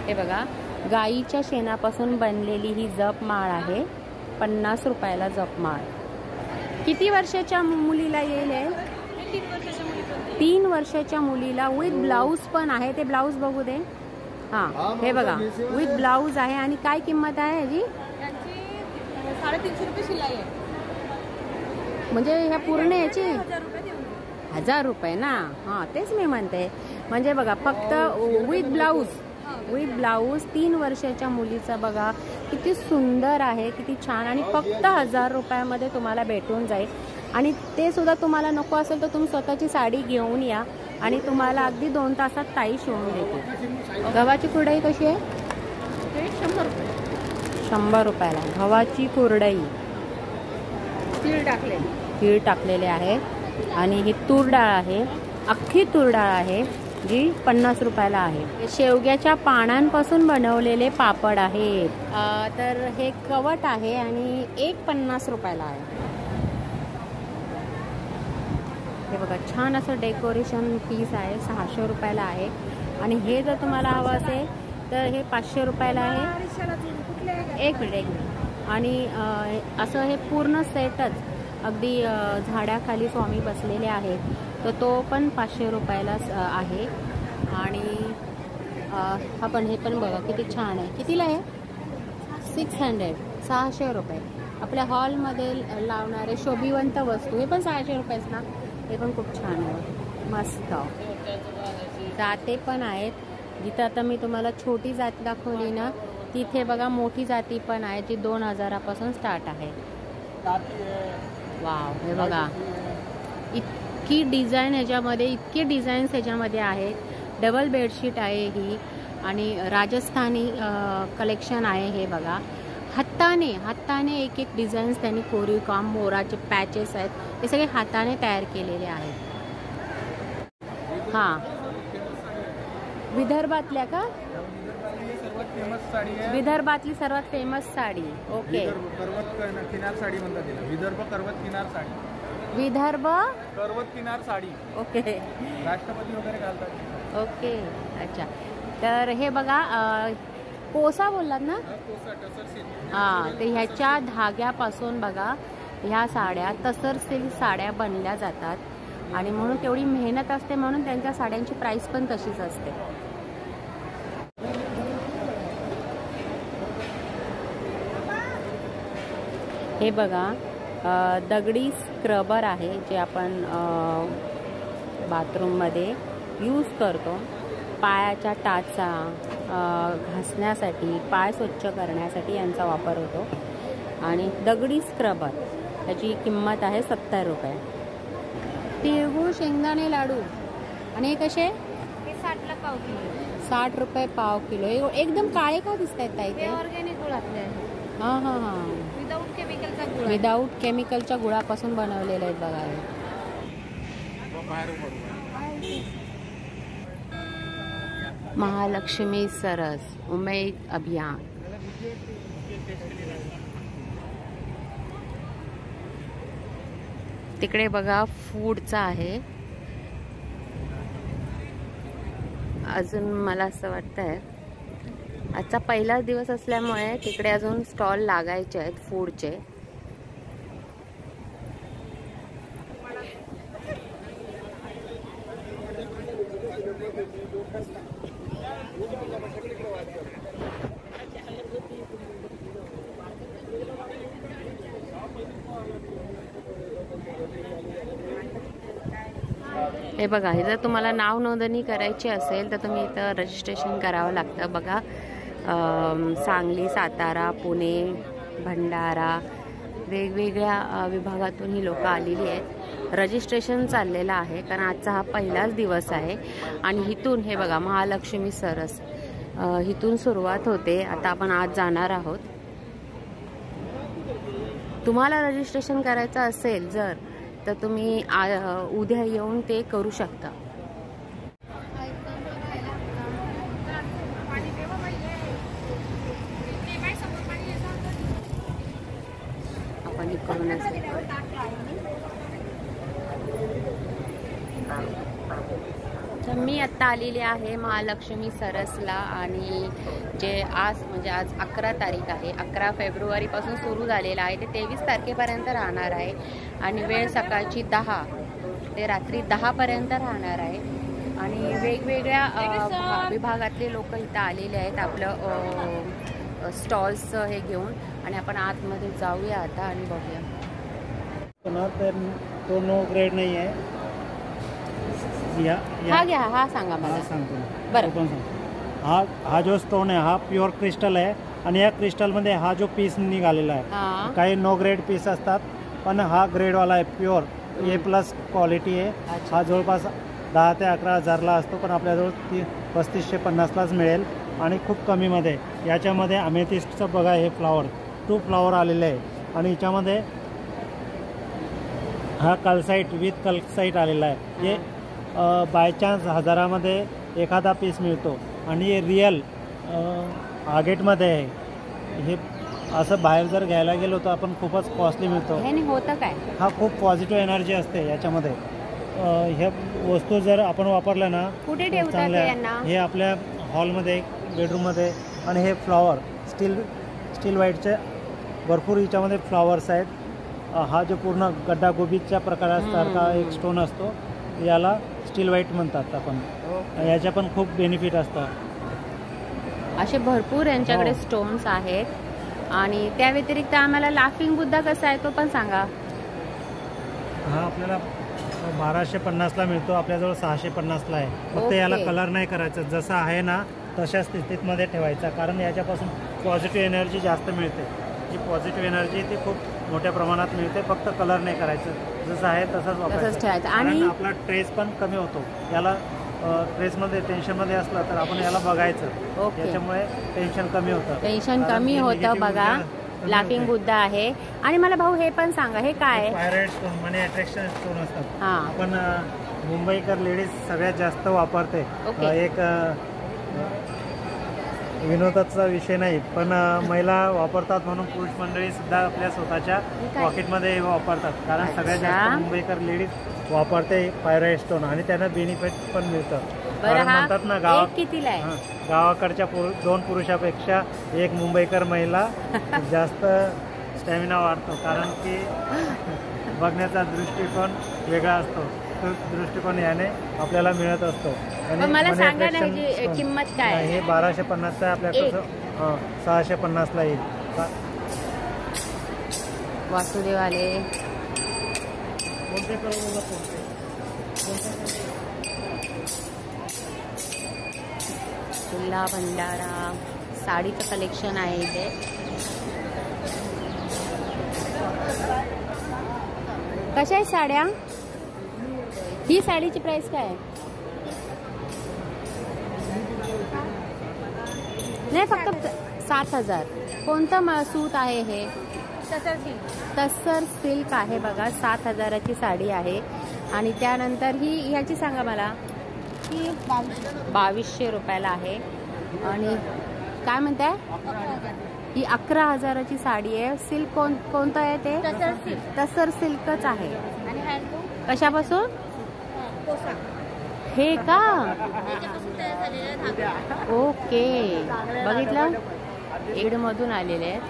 हे बघा, गाईच्या शेणापासून बनलेली ही जपमाळ आहे. 50 रुपयाला जपमाळ. किती वर्षाच्या मुलीला येईल हे? 3 वर्षाच्या मुलीला विथ ब्लाऊज पण आहे. ते ब्लाऊज बघू दे. हां, हे बघा विथ ब्लाऊज आहे. आणि काय किंमत आहे ह्याची? 350 रुपये शिलाई आहे. म्हणजे ह्या पूर्ण याची 1000 रुपये ना. हां, तेच मी म्हणते. म्हणजे बघा, फक्त विथ ब्लाऊज 3 वर्षाच्या मुलीचा बघा किती सुंदर आहे, किती छान. आणि फक्त 1000 रुपयामध्ये तुम्हाला भेटून जाईल. आणि ते सुद्धा तुम्हाला नको असेल तर तुम्ही स्वतःची साडी घेऊन या आणि तुम्हाला अगदी 2 तासात ताई शिवून देते. गव्हाची कुरडई कशी आहे? 100 रुपये. 100 रुपयाला गव्हाची कुरडई. तीळ टाकलेले आहे. आणि ही तूर डाळ आहे, अख्खी तूर डाळ आहे, जी 50 रुपयाला आहे. शेवग्याच्या पानांपासून बनवलेले पापड आहेत. तर हे कवट आहे आणि एक 50 रुपयाला आहे. हे बघा, छान असं डेकोरेशन पीस आहे, 600 रुपयाला आहे. आणि हे जर तुम्हाला हवं असेल तर हे 500 रुपयाला आहे. एक मिनिट. आणि असं हे पूर्ण सेटच अगदी झाडाखाली स्वामी बसलेले आहेत, तर तो पण 500 रुपयाला आहे. आणि हा पण, हे पण बघा किती छान आहे. कितीला आहे? 600 रुपये. आपल्या हॉलमध्ये लावणारे शोभिवंत वस्तू, हे पण 600 रुपयेच ना. हे पण खूप छान आहे, मस्त. जाते पण आहेत. जिथं आता मी तुम्हाला छोटी जात दाखवली ना, तिथे बघा मोठी जाती पण आहे, जी 2000 पासून स्टार्ट आहे. वाव, हे बघा इतकी डिझाईन ह्याच्यामध्ये, इतके डिझाईन्स ह्याच्यामध्ये आहेत. डबल बेडशीट आहे ही. आणि राजस्थानी कलेक्शन आहे हे बघा. हाताने एक डिझाईन्स त्यांनी कोरीव काम, मोराचे पॅचेस आहेत, हे सगळे हाताने तयार केलेले आहेत. हां, विदर्भातल्या का? विदर्भातली सर्वात फेमस साडी. ओके. पर्वत किनार साडी म्हणतात तिला. विदर्भ पर्वत किनार साडी. विदर्भ पर्वत किनार साडी. ओके. राष्ट्रपती वगैरे घालतात. ओके, अच्छा. तर हे बघा, कोसा बोललात ना? हां, तर ह्याच्या धाग्यापासून बघा ह्या साड्या, तसर सिल्क साड्या बनल्या जातात. आणि म्हणून तेवढी मेहनत असते, म्हणून त्यांच्या साड्यांची प्राइस पण तशीच असते. हे बघा, दगडी स्क्रबर आहे, जे आपण बाथरूममध्ये यूज करतो. पायाच्या टाचा घासण्यासाठी, पाय स्वच्छ करण्यासाठी यांचा वापर होतो. आणि दगडी स्क्रबर, त्याची किंमत आहे 70 रुपये. तिळगुळ शेंगदाणे लाडू. आणि हे कसे? हे 60ला पाव किलो. 60 रुपये पाव किलो. एकदम काळे का दिसत आहेत ताई? ते ऑर्गॅनिक गुळातले आहे. हां हां हां, विदाऊट केमिकलच्या गुळापासून बनवलेले आहेत बघा. महालक्ष्मी सरस उमेद अभियान. तिकडे बघा फूडचा आहे. अजून मला असं वाटतंय आजचा पहिलाच दिवस असल्यामुळे तिकडे अजून स्टॉल लागायचे आहेत फूडचे. हे बघा, हे जर तुम्हाला नाव नोंदणी करायची असेल तर तुम्ही इथं रजिस्ट्रेशन करावं लागतं. बघा, सांगली, सातारा, पुणे, भंडारा, वेगवेगळ्या विभागातून ही लोकं आलेली आहेत. रजिस्ट्रेशन चाललेलं आहे, कारण आजचा हा पहिलाच दिवस आहे. आणि इथून हे बघा, महालक्ष्मी सरस इथून सुरुवात होते. आता आपण आज जाणार आहोत. तुम्हाला रजिस्ट्रेशन करायचं असेल जर, तर तुम्ही उद्या येऊन ते करू शकता. आपण इकडूनच तर मी आता आता आलेली आहे महालक्ष्मी सरसला आणि जे आज म्हणजे आज 11 तारीख आहे, 11 फेब्रुवारीपासून सुरू झालेलं आहे ते 23 तारखेपर्यंत राहणार आहे आणि वेळ सकाळची 10 ते रात्री 10 पर्यंत राहणार आहे आणि वेगवेगळ्या विभागातले लोक इथं आलेले आहेत आपलं स्टॉल्स हे घेऊन आणि आपण आतमध्ये जाऊया आता आणि बघूया. तो नो ग्रेड नाही आहे. हा घ्या, हा सांगा मला. सांगतो बरं. हा जो स्टोन आहे हा प्युअर क्रिस्टल आहे आणि या क्रिस्टलमध्ये हा जो पीस निघालेला आहे काही नो ग्रेड पीस असतात पण हा ग्रेडवाला आहे प्युअर A+ क्वालिटी आहे. हा जवळपास 10 ते 11 हजारला असतो पण आपल्याजवळ 3550लाच मिळेल आणि खूप कमीमध्ये. याच्यामध्ये अमेथिस्टचं बघा हे फ्लॉवर 2 फ्लॉवर आलेले आहे आणि याच्यामध्ये हा कल्साईट विथ कल्साईट आलेला आहे. हे बाय चान्स हजारामध्ये एखादा पीस मिळतो आणि हे रिअल आगेटमध्ये आहे. हे असं बाहेर जर घ्यायला गेलो तर आपण खूपच कॉस्टली मिळतो. होतं काय? हा खूप पॉझिटिव्ह एनर्जी असते याच्यामध्ये. ह्या वस्तू जर आपण वापरल्या ना कुठे ठेवतात? हे आपल्या हॉलमध्ये बेडरूममध्ये. आणि हे फ्लॉवर स्टील व्हाईटचे भरपूर याच्यामध्ये फ्लॉवर्स आहेत. हा जो पूर्ण गड्डा गोबीच्या प्रकारासारखा एक स्टोन असतो याला स्टील व्हाईट म्हणतात आपण. याच्या पण खूप बेनिफिट असतात. असे भरपूर यांच्याकडे स्टोन्स आहेत आणि त्या व्यतिरिक्त आम्हाला लाफिंग बुद्धा कसा आहे तो पण सांगा. हा आपल्याला 1250ला मिळतो, आपल्याजवळ 650ला आहे. फक्त याला कलर नाही करायचा, जसा आहे ना तशा स्थितीमध्ये ठेवायचा कारण याच्यापासून पॉझिटिव्ह एनर्जी जास्त मिळते. जी पॉझिटिव्ह एनर्जी ती खूप मोठ्या प्रमाणात मिळते. फक्त कलर नाही करायचं, जसं आहे तसंच वापरायचं आणि आपला ट्रेस पण कमी होतो. याला ट्रेसमध्ये टेन्शनमध्ये असलं तर आपण याला बघायचं. त्याच्यामुळे टेन्शन कमी होतं. बघा लाफिंग बुद्धा आहे. आणि मला भाऊ हे पण सांगा हे काय? पायराइट स्टोन मनी अट्रॅक्शन स्टोन असतात. आपण मुंबईकर लेडीज सगळ्यात जास्त वापरते. एक विनोदाचा विषय नाही पण महिला वापरतात म्हणून पुरुष मंडळी सुद्धा आपल्या स्वतःच्या पॉकेटमध्ये वापरतात कारण सगळ्यात जास्त मुंबईकर लेडीज वापरते पायराइट स्टोन आणि त्यांना बेनिफिट पण मिळतं. म्हणतात ना गावाकडच्या 2 पुरुषापेक्षा एक मुंबईकर महिला जास्त स्टॅमिना वाढतो कारण की बघण्याचा दृष्टिकोन वेगळा असतो. तो दृष्टिकोन याने आपल्याला मिळत असतो. आणि मला सांगा ना ह्याची किंमत काय? हे 1250 आहे आपल्याकडं. 650ला येईल. वासुदेव आले. जिल्हा भंडारा साडीचं कलेक्शन आहे इथे. कशा आहेत साड्या? ही साडीची प्राइस काय आहे? नाही फक्त 7000. कोणतं सूत आहे हे? तस्सर सिल्क आहे बघा. 7000ची साडी आहे. आणि त्यानंतर ही ह्याची सांगा मला. ही 2200 रुपयाला आहे. आणि काय म्हणताय? ही 11000ची साडी आहे. सिल्क कोणतं आहे ते? तस्सर सिल्कच आहे. कशापासून? हे का? ओके बघितलं एडमधून आलेले आहेत.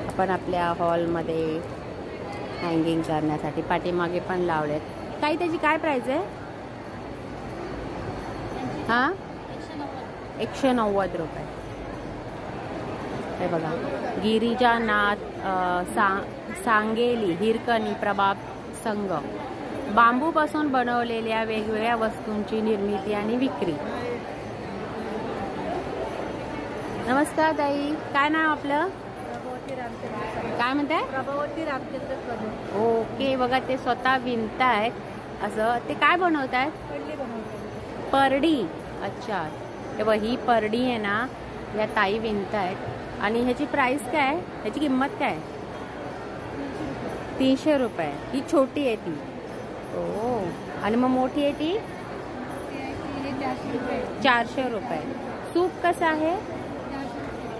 आपण आपल्या हॉलमध्ये हँगिंग करण्यासाठी पाठीमागे पण लावलेत. काही त्याची काय प्राइस आहे? 190 रुपये. हे बघा गिरिजानाथ सांगेली हिरकणी प्रभाग संघ बांबूपासून बनवलेल्या वेगवेगळ्या वस्तूंची निर्मिती आणि विक्री. नमस्कार ताई, काय नाव आपलं? काय म्हणताय? प्रभावती रामचंद्र कदम. ओके बघा ते स्वतः विणतायत. असं ते काय बनवतायत? परडी. अच्छा हे बघ ही परडी आहे ना या ताई विणतायत. आणि ह्याची प्राइस काय? ह्याची किंमत काय? 300 रुपये. ही छोटी आहे ती. ओ आणि मग मोठी आहे ती 400 रुपये. सूप कसं आहे?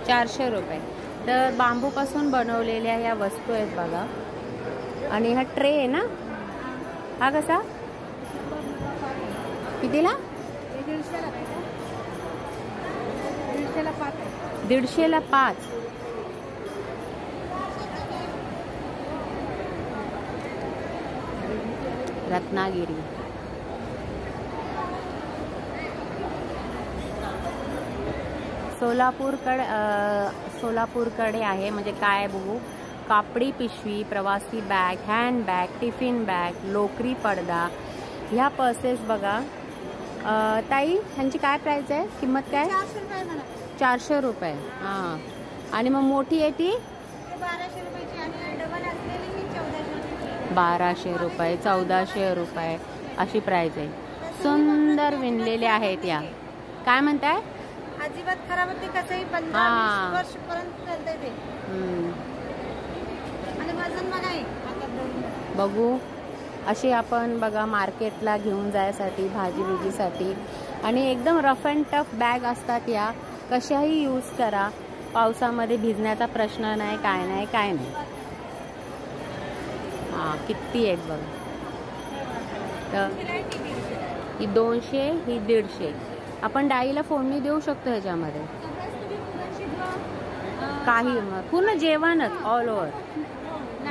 400 रुपये. तर बांबूपासून बनवलेल्या या वस्तू आहेत बघा. आणि हा ट्रे आहे ना, हा कसा कितीला? 150ला 5. रत्नागिरी. सोलापूरकडे आहे म्हणजे काय बघू. कापडी पिशवी, प्रवासी bag, hand bag, tiffin bag, लोकरी पडदा, ह्या पर्सेस बघा. ताई ह्यांची काय प्राइस आहे, किंमत काय? 400 रुपये. हां. आणि मग मोठी आहे ती 1200 रुपयाची आणि डबल असलेली 1400. 1200 रुपये, 1400 रुपये अशी प्राइस आहे. सुंदर विणलेले आहेत या. काय म्हणताय? अजिबात खराब होते, कसंही 15-20 वर्षपर्यंत चालतंय ते. आणि वजन बघा आहे. बघू अशी आपण बघा मार्केटला घेऊन जायसाठी, भाजी बिजीसाठी. आणि एकदम रफ अँड टफ बॅग असतात या. कशाही यूज करा, पावसामध्ये भिजण्याचा प्रश्न नाही, काय नाही काय नाही. हां, किती आहेत बघा. तर ही 200, ही 150. आपण डाळीला फोडणी देऊ शकतो ह्याच्यामध्ये. काही पूर्ण जेवणच ऑल ओव्हर.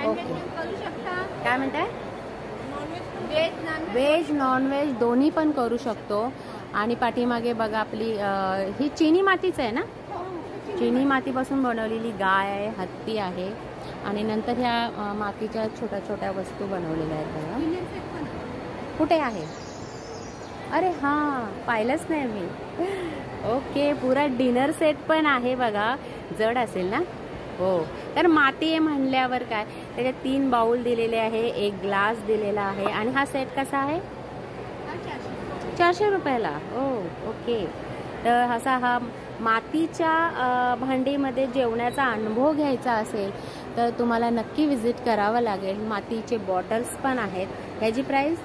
ओके. काय म्हणताय? व्हेज नॉनव्हेज दोन्ही पण करू शकतो. आणि पाठीमागे बघा आपली ही चिनी मातीच आहे ना, चिनी मातीपासून बनवलेली गाय आहे, हत्ती आहे. आणि नंतर ह्या मातीच्या छोट्या छोट्या वस्तू बनवलेल्या आहेत बघा. कुठे आहे? अरे हां, पाहिलंच नाही मी. ओके, पुरा डिनर सेट पण आहे बघा. जड असेल ना? हो. तर माती आहे म्हणल्यावर काय, त्याच्यात 3 बाउल दिलेले आहे, 1 ग्लास दिलेला आहे. आणि हा सेट कसा आहे? 400 रुपयाला. ओके. तर असा हा मातीच्या भांडीमध्ये जेवण्याचा अनुभव घ्यायचा असेल तर तुम्हाला नक्की विजिट करावं लागेल. मातीचे बॉटल्स पण आहेत. ह्याची प्राइस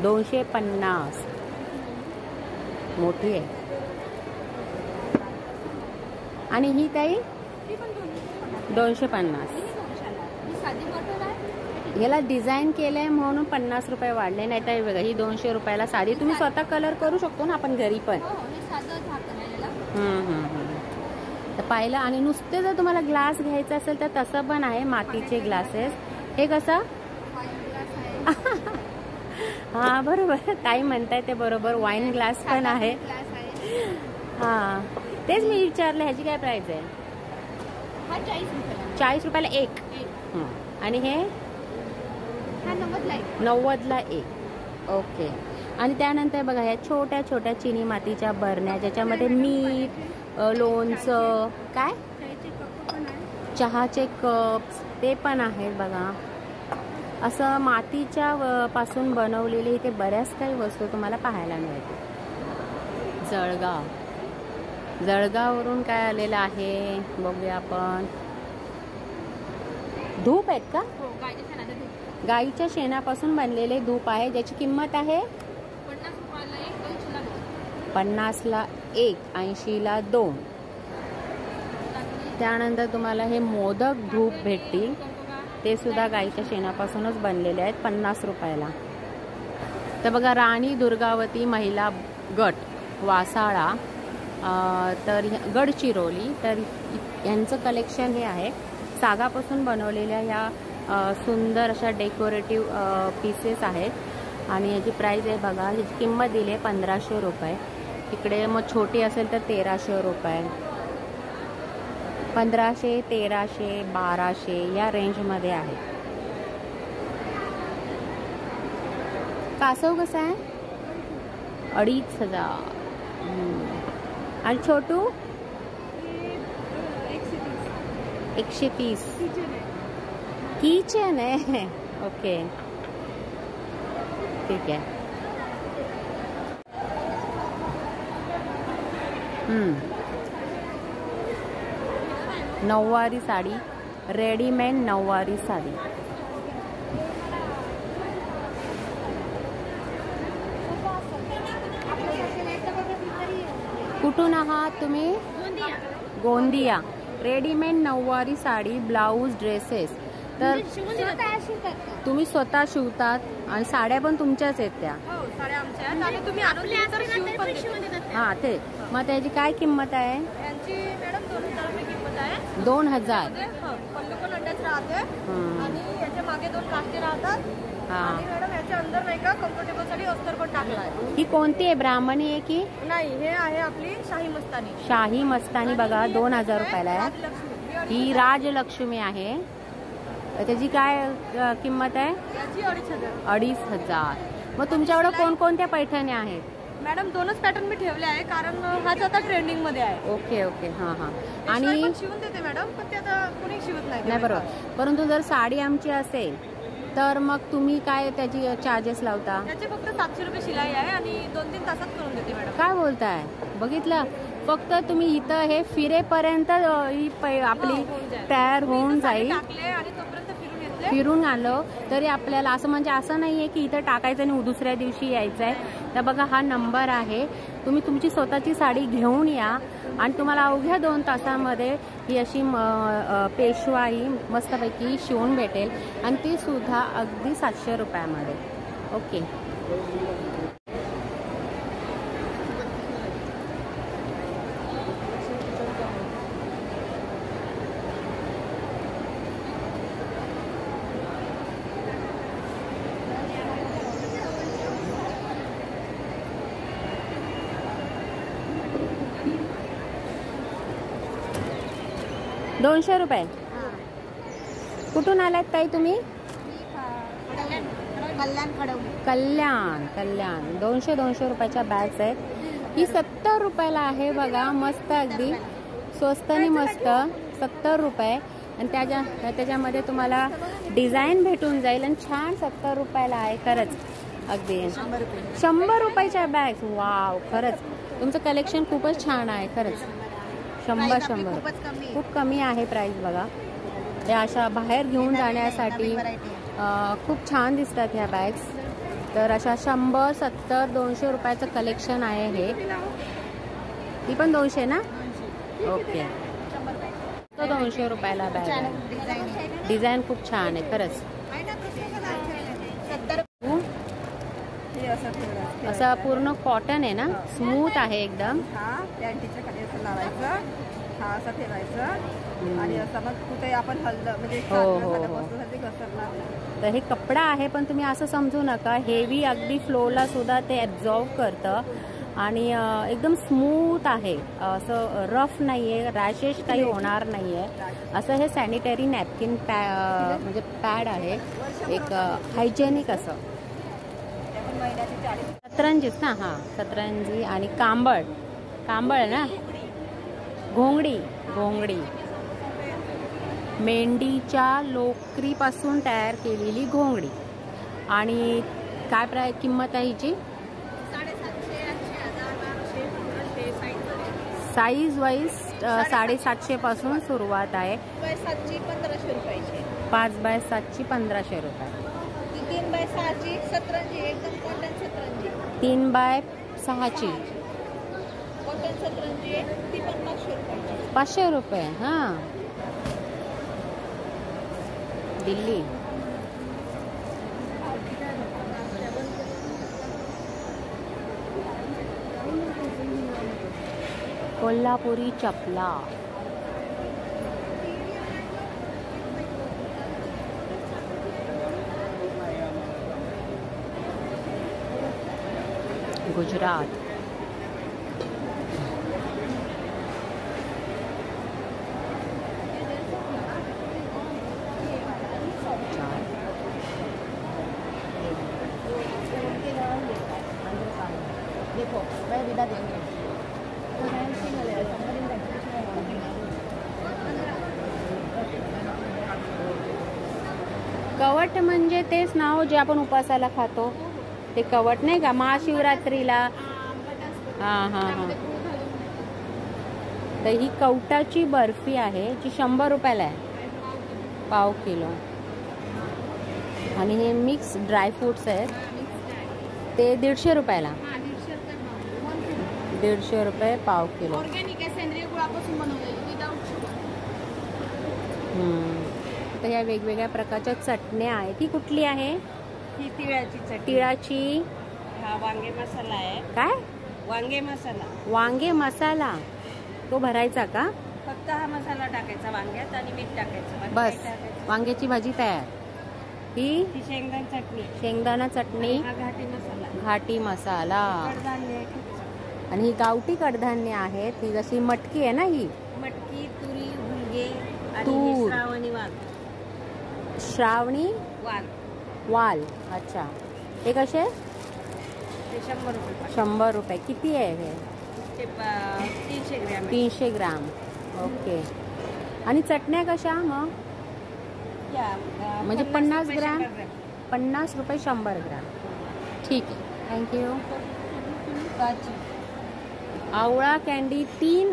250. मोठी आहे. आणि ही ताई 250. ह्याला डिझाईन केलंय म्हणून 50 रुपये वाढले, नाही तर बघा ही 200 रुपयाला साडी. तुम्ही स्वतः कलर करू शकतो ना आपण घरी पण. तर पाहिलं. आणि नुसते जर तुम्हाला ग्लास घ्यायचा असेल तर तसं पण आहे, मातीचे ग्लासेस. हे कसं? हा बरोबर, ताई म्हणताय ते बरोबर. वाईन ग्लास पण आहे. हा, तेच मी विचारलं ह्याची काय प्राइस आहे? 40 रुपयाला 1. आणि हे 90ला 1. ओके. आणि त्यानंतर बघा ह्या छोट्या छोट्या चिनी मातीच्या बरण्या, ज्याच्यामध्ये मीठ, लोणचं, काय चहाचे कप्स ते पण आहेत बघा. असं मातीच्या पासून बनवलेले इथे बऱ्याच काही वस्तू तुम्हाला पाहायला मिळते. जळगाववरून काय आलेलं आहे बघूया आपण. धूप आहेत का? गाईच्या शेणापासून बनलेले धूप आहे, ज्याची किंमत आहे 50ला 1, 80ला 2. त्यानंतर तुम्हाला हे मोदक धूप भेटतील, ते सुद्धा गाईच्या शेणापासूनच बनलेले आहेत, 50 रुपयाला. तर बघा राणी दुर्गावती महिला गट वासाळा, तर गडचिरोली, तर यांचं कलेक्शन हे आहे. सागापासून बनवलेल्या ह्या सुंदर अशा डेकोरेटिव्ह पीसेस आहेत. आणि याची प्राइस आहे बघा, ह्याची किंमत दिली आहे 1500 रुपये. इकडे मग छोटी असेल तर 1300 रुपये, 1500, 1300, 1200 या रेंजमध्ये आहे. कासव कसा आहे? 2500. आणि छोटू 130. किचन आहे. ओके, ठीक आहे. नऊवारी साडी, रेडीमेड नऊवारी साडी. कुठून आहात तुम्ही? गोंदिया. रेडीमेड नऊवारी साडी, ब्लाऊज, ड्रेसेस तर तुम्ही स्वतः शिवतात आणि साड्या पण तुमच्याच आहेत त्या? हो, साड्या आमच्या आहेत आणि तुम्ही आणून दिली तर शिवून पण देतो. हां ते मग त्याची काय किंमत आहे? यांची मॅडम 2000 रुपये किंमत आहे. 2000. पल्लू पण अटॅच राहते आणि याच्या मागे 2 काष्टे राहतात. हां. आणि मॅडम याच्या अंदर नाही का कम्फर्टेबल साठी अस्तर पण टाकला आहे. ही कोणती आहे, ब्राह्मणी आहे की? नाही, हे आहे आपली शाही मस्तानी. शाही मस्तानी बघा 2000 रुपयाला आहे. राजलक्ष्मी. ही राजलक्ष्मी आहे. तर त्याची काय किंमत आहे? याची 2500. 2500. मग तुमच्याकडे कोणकोणत्या पैठण्या आहेत? मॅडम 2च पॅटर्न मी ठेवले आहे कारण हाच आता ट्रेंडिंग मध्ये आहे. Okay okay. हां हां. आणि आणि शिवून देते मॅडम, पण ते आता कोणी शिवत नाही. नाही बरोबर. परंतु जर साडी आमची असेल तर मग तुम्ही काय त्याची चार्जेस लावता? त्याचे फक्त 700 रुपये शिलाई आहे आणि 2-3 तासात करून देते मॅडम. काय बोलताय? बघितलं, फक्त तुम्ही इथं हे फिरेपर्यंत ही आपली तयार होऊन जाईल. टाकले आणि तोपर्यंत फिरून येते. फिरून आलो तरी आपल्याला असं म्हणजे असं नाहीये की इथं टाकायचं आणि दुसऱ्या दिवशी यायचं आहे. तर बघा हा नंबर आहे, तुम्ही तुमची स्वतःची साडी घेऊन या आणि तुम्हाला अवघ्या 2 तासामध्ये ही अशी पेशवाई मस्तपैकी शिवून भेटेल आणि ती सुद्धा अगदी 700 रुपयामध्ये. ओके. ₹200. कुठून आलात ताई तुम्ही? कल्याण. 200 रुपयाच्या बॅग्स आहेत. ही 70 रुपयाला आहे बघा. मस्त, अगदी स्वस्त आणि मस्त. 70 रुपये आणि त्याच्यामध्ये तुम्हाला डिझाईन भेटून जाईल आणि छान 70 रुपयाला आहे. खरंच अगदी 100 रुपयाच्या बॅग्स. वाव, खरंच तुमचं कलेक्शन खूपच छान आहे. खरंच 100 खूप कमी आहे प्राइस बघा. या अशा बाहेर घेऊन जाण्यासाठी खूप छान दिसतात ह्या बॅग्स. तर अशा 100, 70, 200 रुपयाचं कलेक्शन आहे हे. ती पण 200 ना? ओके. तो 200 रुपयाला बॅग आहे. डिझाईन खूप छान आहे खरंच. असं पूर्ण कॉटन आहे ना, स्मूथ आहे एकदम. हा पॅन्टीच्या खाली असं लावायचं, हा असं ठेवायचं आणि असं मग कुठे आपण हललं म्हणजे घसरणार. तर हे कपडा आहे पण तुम्ही असं समजू नका हेवी, अगदी फ्लोला सुद्धा ते ॲब्झॉर्व करतं आणि एकदम स्मूथ आहे. असं रफ नाहीये, रॅशेस काही होणार नाहीये. असं हे सॅनिटरी नॅपकिन म्हणजे पॅड आहे, एक हायजेनिक असं. सतरंजीच ना? हां, सतरंजी आणि कांबळ ना, घोंगडी मेंढीच्या लोकरीपासून तयार केलेली घोंगडी. आणि काय किंमत आहे हिची? साईज वाईज 750 पासून सुरुवात आहे. 1500 रुपयाची. 5 बाय 7ची 1500 रुपये. 3 बाय 6ची सतरंजी, एकदम कॉटन सतरंजी. 3 बाय 6ची कॉटन सतरंजी आहे, ती पण 500 रुपये. 500 रुपये. हां, दिल्ली. कोल्हापुरी चपला. गुजरात. कवट म्हणजे तेच नाव जे आपण उपासाला खातो ते कवट नाही का, महाशिवरात्रीला. हां हां हां. तर ही कवटाची बर्फी आहे जी 100 रुपयाला आहे, पाव किलो. आणि हे मिक्स ड्रायफ्रूट्स आहेत ते 150 रुपयाला. 150 रुपये पाव किलो. ऑर्गॅनिक आहे, सेंद्रिय गुळापासून बनवलेली, विदाउट शुगर. इथं ह्या वेगवेगळ्या प्रकारच्या चटण्या आहेत. ही कुठली आहे? ही तिळाची चटणी. तिळाची. हा वांगे मसाला आहे. काय? वांगे मसाला. वांगे मसाला. तो भरायचा का? फक्त हा मसाला टाकायचा वांग्यात आणि मीठ टाकायचं. बस वांग्याची भाजी तयार. ही शेंगदाणा चटणी. शेंगदाणा चटणी. हा घाटी मसाला. घाटी मसाला. कडधान्य. आणि ही गावठी कडधान्य आहेत. ही जशी मटकी आहे ना, ही मटकी, तुरी, हुलगे आणि तूर. श्रावणी वाल. श्रावणी वाल. वाल. अच्छा. हे कसे? ते 100 रुपये. 100 रुपये. किती आहे हे? ते 300 ग्रॅम. 300 ग्राम. ओके. आणि चटण्या कशा मग? म्हणजे 50 ग्रॅम. 50 रुपये 100 ग्राम. ठीक आहे, थँक्यू. आवळा कॅन्डी 3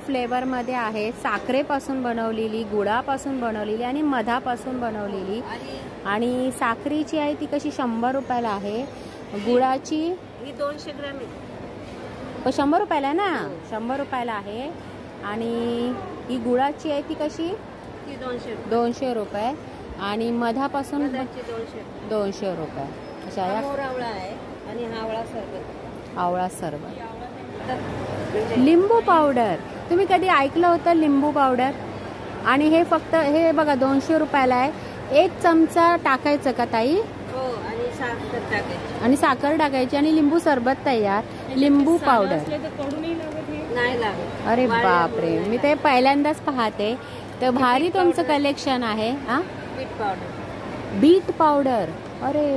फ्लेवरमध्ये आहे. साखरेपासून बनवलेली, गुळापासून बनवलेली आणि मधापासून बनवलेली. आणि साखरेची आहे ती कशी 100 रुपयाला आहे. गुळाची ही 200 ग्रॅम आहे. 100 रुपयाला आहे ना. 100 रुपयाला आहे. आणि ही गुळाची आहे ती कशी? ती 200 रुपये. आणि मधापासून 200 रुपये. अशा या आवळा आहे. आणि हा आवळा सरबत. आवळा सरबत. लिंबू पावडर. तुम्ही कधी ऐकलं होतं लिंबू पावडर? आणि हे फक्त हे बघा 200 रुपयाला आहे. 1 चमचा टाकायचं का ताई? हो. आणि साखर टाकायची. आणि साखर टाकायची आणि लिंबू सरबत तयार. लिंबू पावडर. नाही लागत. अरे बापरे, मी ते पहिल्यांदाच पाहते. तर भारी तुमचं कलेक्शन आहे. हा, बीट पावडर. Bit powder. अरे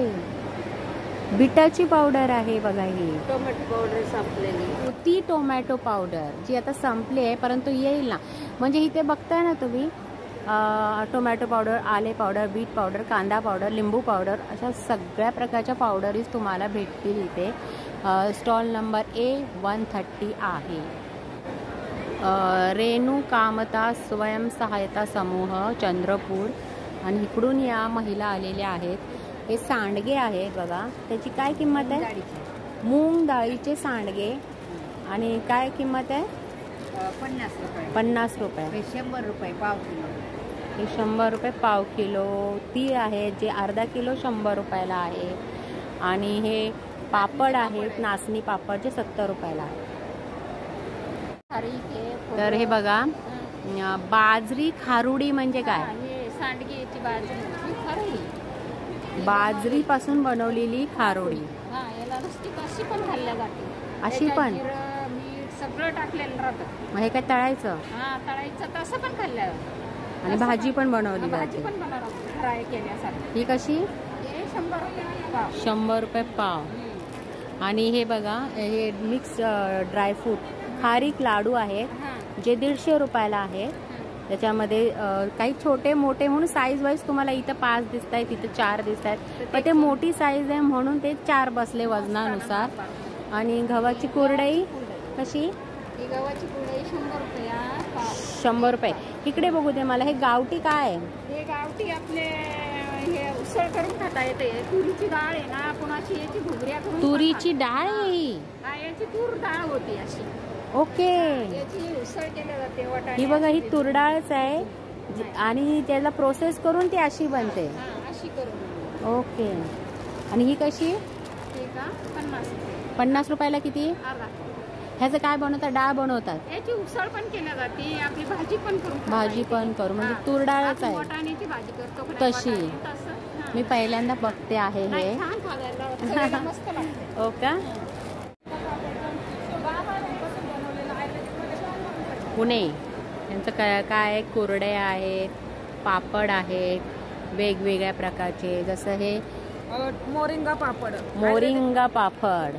बीटाची पावडर आहे बघा ही. टोमॅटो पावडर संपलेली. ती टोमॅटो पावडर जी आता संपली आहे, परंतु येईल ना. म्हणजे इथे बघताय ना तुम्ही, टोमॅटो पावडर, आले पावडर, बीट पावडर, कांदा पावडर, लिंबू पावडर, अशा सगळ्या प्रकारच्या पावडरीज तुम्हाला भेटतील इथे. स्टॉल नंबर A130 आहे. रेणू कामता स्वयंसहायता समूह चंद्रपूर. आणि इकडून या महिला आलेल्या आहेत. हे सांडगे आहेत बघा. त्याची काय किंमत आहे? मूग डाळीचे सांडगे. आणि काय किंमत आहे? 50 रुपये. 50 रुपये. 100 रुपये पाव किलो. हे 100 रुपये पाव किलो. तीळ आहे जे अर्धा किलो 100 रुपयाला आहे. आणि हे पापड आहेत, नाचणी पापड, जे 70 रुपयाला आहे. तर हे बघा, बाजरी खारुडी म्हणजे काय? सांडगेची बाजरी. बाजरीपासून बनवलेली खारोडी. याला नुसती कशी पण खाल्ल्या जाते. अशी पण? मीठ सगळं टाकलेलं राहतं. मग हे काय तळायचं? हा, तळायचं. तसं पण खाल्ल्या जातं. आणि भाजी पण बनवली भाजी जाते. पण बनवतात फ्राय केल्यासारखी. ही कशी? 100 रुपये पाव. 100 रुपये पाव. आणि हे बघा, हे मिक्स ड्रायफ्रूट खारीक लाडू आहेत जे 150 रुपयाला आहे. त्याच्यामध्ये काही छोटे मोठे म्हणून साईज वाईज तुम्हाला इथं 5 दिसत आहेत, इथं 4 दिसत आहेत. पण ते मोठी साईज आहे म्हणून ते 4 बसले वजनानुसार. आणि गव्हाची कुरडई कशी? गव्हाची कुरडई 100 रुपये. 100 रुपये. इकडे बघू दे मला. हे गावठी काय? हे गावठी आपले हे उसळ करून खाता येते. तुरीची डाळ आहे ना, कुणाची याची घुगऱ्या करून. तुरीची डाळ आहे? हा, याची तूर डाळ होती अशी. ओके. याची उसळ केली जाते. वाटाणे. ही बघा, ही तुरडाळच आहे. आणि त्याला प्रोसेस करून ती अशी बनते. अशी करून. ओके. आणि ही कशी? 50 रुपयाला. किती? ह्याचं काय बनवतात? डाळ बनवतात. याची उसळ पण केली जाते. आपली भाजी पण करून. भाजी पण करू म्हणजे तुरडाळच आहे वाटाण्याची भाजी करतो तशी. मी पहिल्यांदा बघते आहे हे. मस्त लागते. हो का? पुणे यांचं काय कुरडे आहेत, पापड आहेत वेगवेगळ्या प्रकारचे. जसं हे मोरिंगा पापड. मोरिंगा पापड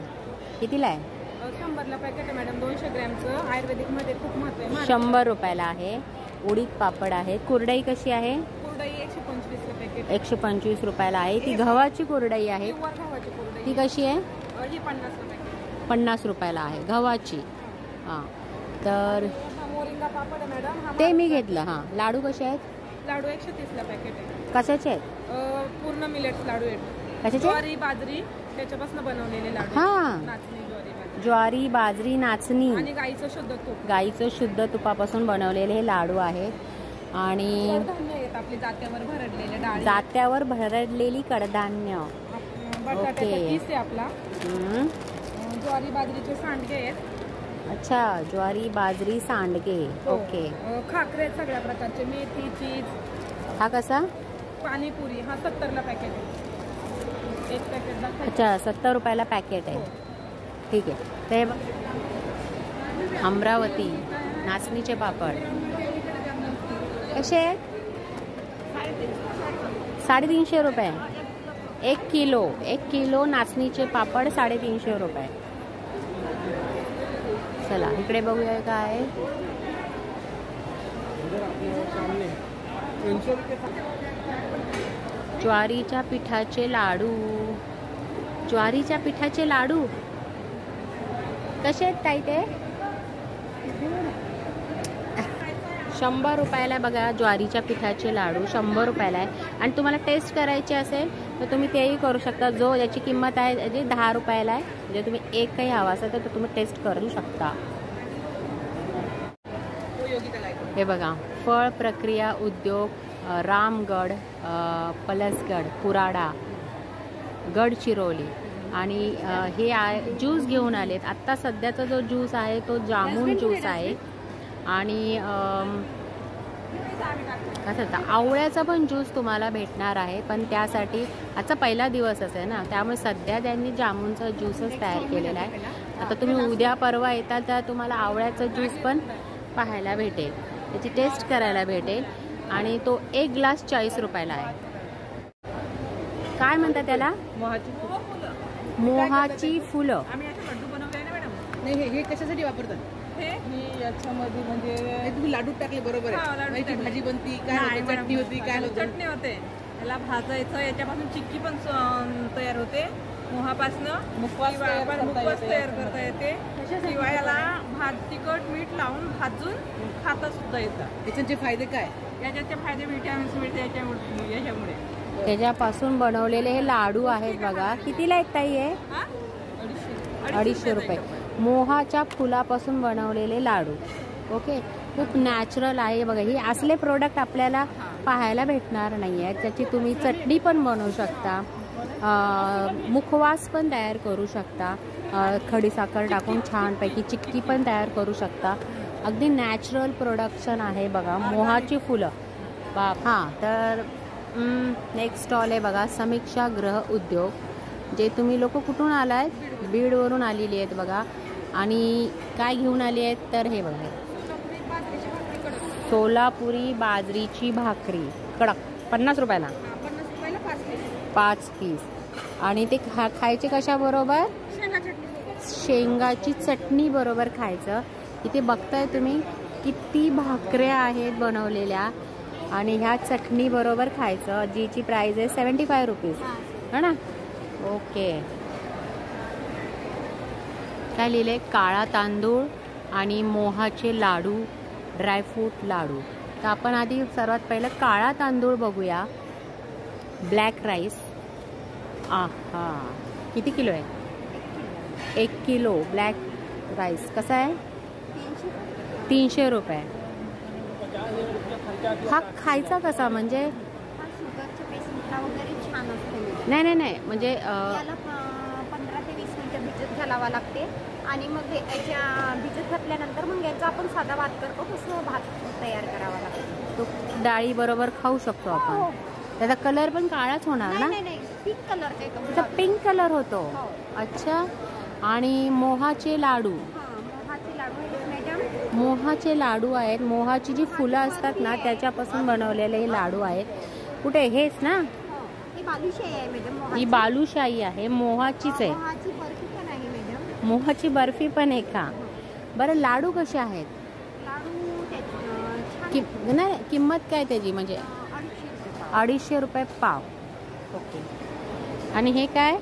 कितीला आहे? 100ला पॅकेट आहे मॅडम. 200 ग्रॅमचं. आयुर्वेदिक मध्ये खूप महत्व आहे. 100 रुपयाला आहे. उडीद पापड आहे. कुरडई कशी आहे? कुरडई 125ला पॅकेट. 125 रुपयाला आहे. ती गव्हाची कुरडई आहे. ती कशी आहे? 50 रुपयाला आहे गव्हाची. हां, तर मोरिंगा पापड आहे मॅडम. ते मी घेतलं. हां. लाडू कसे आहेत? लाडू 130ला पॅकेट आहे. कशाचे आहेत? पूर्ण मिलेट्स लाडू आहेत. कशाचे? ज्वारी बाजरी त्याच्यापासून बनवलेले लाडू. हां, नाचणी ज्वारी बाजरी नाचणी आणि गाईचं शुद्ध तूप. गाईचं शुद्ध तुपापासून बनवलेले हे लाडू आहेत. आणि आहेत आपली जात्यावर भरडलेले डाळी, जात्यावर भरडलेली कडधान्य. बटाट्याचा ओके. किस आहे आपला, हम्म. ज्वारी बाजरीचे सांडगे आहेत. अच्छा, ज्वारी बाजरी सांडगे. ओके. खाकरे आहेत सगळ्या प्रकारचे, मेथी, चीज. हा कसा? पाणीपुरी हा 70ला पॅकेट आहे. एक पॅकेट दाखवा. अच्छा, 70 रुपयाला पॅकेट आहे. ठीक आहे. ते अमरावती नाचणीचे पापड कसे आहेत? 350 रुपये 1 किलो. 1 किलो नाचणीचे पापड 350 रुपये. चला इकडे बघूया काय. ज्वारीच्या पिठाचे लाडू. ज्वारीच्या पिठाचे लाडू कसे आहेत ताई ते? 100 रुपयाला बघा. ज्वारीच्या पिठाचे लाडू 100 रुपयाला आहे. आणि तुम्हाला टेस्ट करायचे असेल तर तुम्ही तेही करू शकता. जो याची किंमत आहे जी 10 रुपयाला आहे. म्हणजे तुम्ही एक काही हवा असेल तर तुम्ही टेस्ट करू शकता. हे बघा, फळ प्रक्रिया उद्योग, रामगड, पलसगड, पुराडा, गडचिरोली. आणि हे ज्यूस घेऊन आलेत. आत्ता सध्याचा जो ज्यूस आहे तो जामून ज्यूस आहे. आणि काय म्हणतात, आवळ्याचा पण ज्यूस तुम्हाला भेटणार आहे. पण त्यासाठी आजचा पहिला दिवसच आहे ना, त्यामुळे सध्या त्यांनी जामूनचा ज्यूसच तयार केलेला आहे. आता तुम्ही उद्या परवा येता तर तुम्हाला आवळ्याचा ज्यूस पण पाहायला भेटेल, त्याची टेस्ट करायला भेटेल. आणि तो 1 ग्लास 40 रुपयाला आहे. काय म्हणतात त्याला? मोहाची फुलं. आम्ही याचे लड्डू बनवले आहे ना मॅडम. नाही, हे कशासाठी वापरतात? हे याच्यामध्ये म्हणजे तुम्ही लाडू टाकले बरोबर हा, आहे. लाडू याची टाकले. भाजी बनती काय नाही, होतं? चटणी होती काय होतं? चटणी होते. याला भाजायचं, याच्यापासून चिक्की पण तयार होते मोहापासनं. मुखवास किंवा तयार आपण करता मुखवास येते. तयार करता येते. किंवा याला तिखट मीठ लावून भाजून खाता सुद्धा येतं. याचे फायदे काय? याच्याचे फायदे विटॅमिन्स मिळते याच्यामुळे. त्याच्यापासून बनवलेले हे लाडू आहेत बघा. कितीला एक ताई आहे? 250 रुपये. मोहाच्या फुलापासून बनवलेले लाडू. ओके, खूप नॅचरल आहे बघा. हे असले प्रोडक्ट आपल्याला पाहायला भेटणार नाही आहेत. त्याची तुम्ही चटणी पण बनवू शकता, मुखवास पण तयार करू शकता, खडीसाखर टाकून छानपैकी चिक्की पण तयार करू शकता. अगदी नॅचरल प्रोडक्शन आहे बघा. मोहाची फुलं बाप. हां, तर नेक्स्ट स्टॉल आहे बघा, समीक्षा गृह उद्योग. जे तुम्ही लोक कुठून आलात? बीडवरून आलेली आहेत बघा. आणि काय घेऊन आली आहेत तर हे बघा, सोलापुरी बाजरीची भाकरी कडक 50 रुपयाला 5 पीस. आणि ते खायचे कशाबरोबर? शेंगाची चटणी बरोबर खायचं. इथे बघताय तुम्ही किती भाकऱ्या आहेत बनवलेल्या आणि ह्या चटणी बरोबर खायचं. जीची प्राइस आहे 75 रुपीज है ना. ओके, काय लिहिले? काळा तांदूळ आणि मोहाचे लाडू, ड्रायफ्रूट लाडू. तर आपण आधी सर्वात पहिलं काळा तांदूळ बघूया. Black rice. आहा, किती किलो आहे? 1 किलो ब्लॅक राईस. कसा आहे? 300 रुपये. हा खायचा कसा म्हणजे? नाही म्हणजे 15 ते 20 मिनिटं भिजत घालावा लागते. आणि मग याच्या भिजत घातल्यानंतर मग याचा आपण साधा भात करतो तसं भात तयार करावा लागतो. तो डाळी बरोबर खाऊ शकतो आपण. त्याचा कलर पण काळाच होणार ना? नाही, पिंक कलर. त्याचा पिंक कलर होतो. अच्छा. आणि मोहाचे लाडू. मोहाचे लाडू आहेत मॅडम. मोहाचे लाडू आहेत. मोहाची जी फुलं असतात ना त्याच्यापासून बनवलेले हे लाडू आहेत. कुठे? हेच ना? ही बालुशाही आहे मॅडम. ही बालुशाही आहे, मोहाचीच आहे. मोहाची बर्फी पण आहे मॅडम. मोहाची बर्फी पण आहे का? बरं, लाडू कसे आहेत? लाडू नाही, किंमत काय त्याची? म्हणजे 250 रुपये पाव. ओके. आणि हे काय?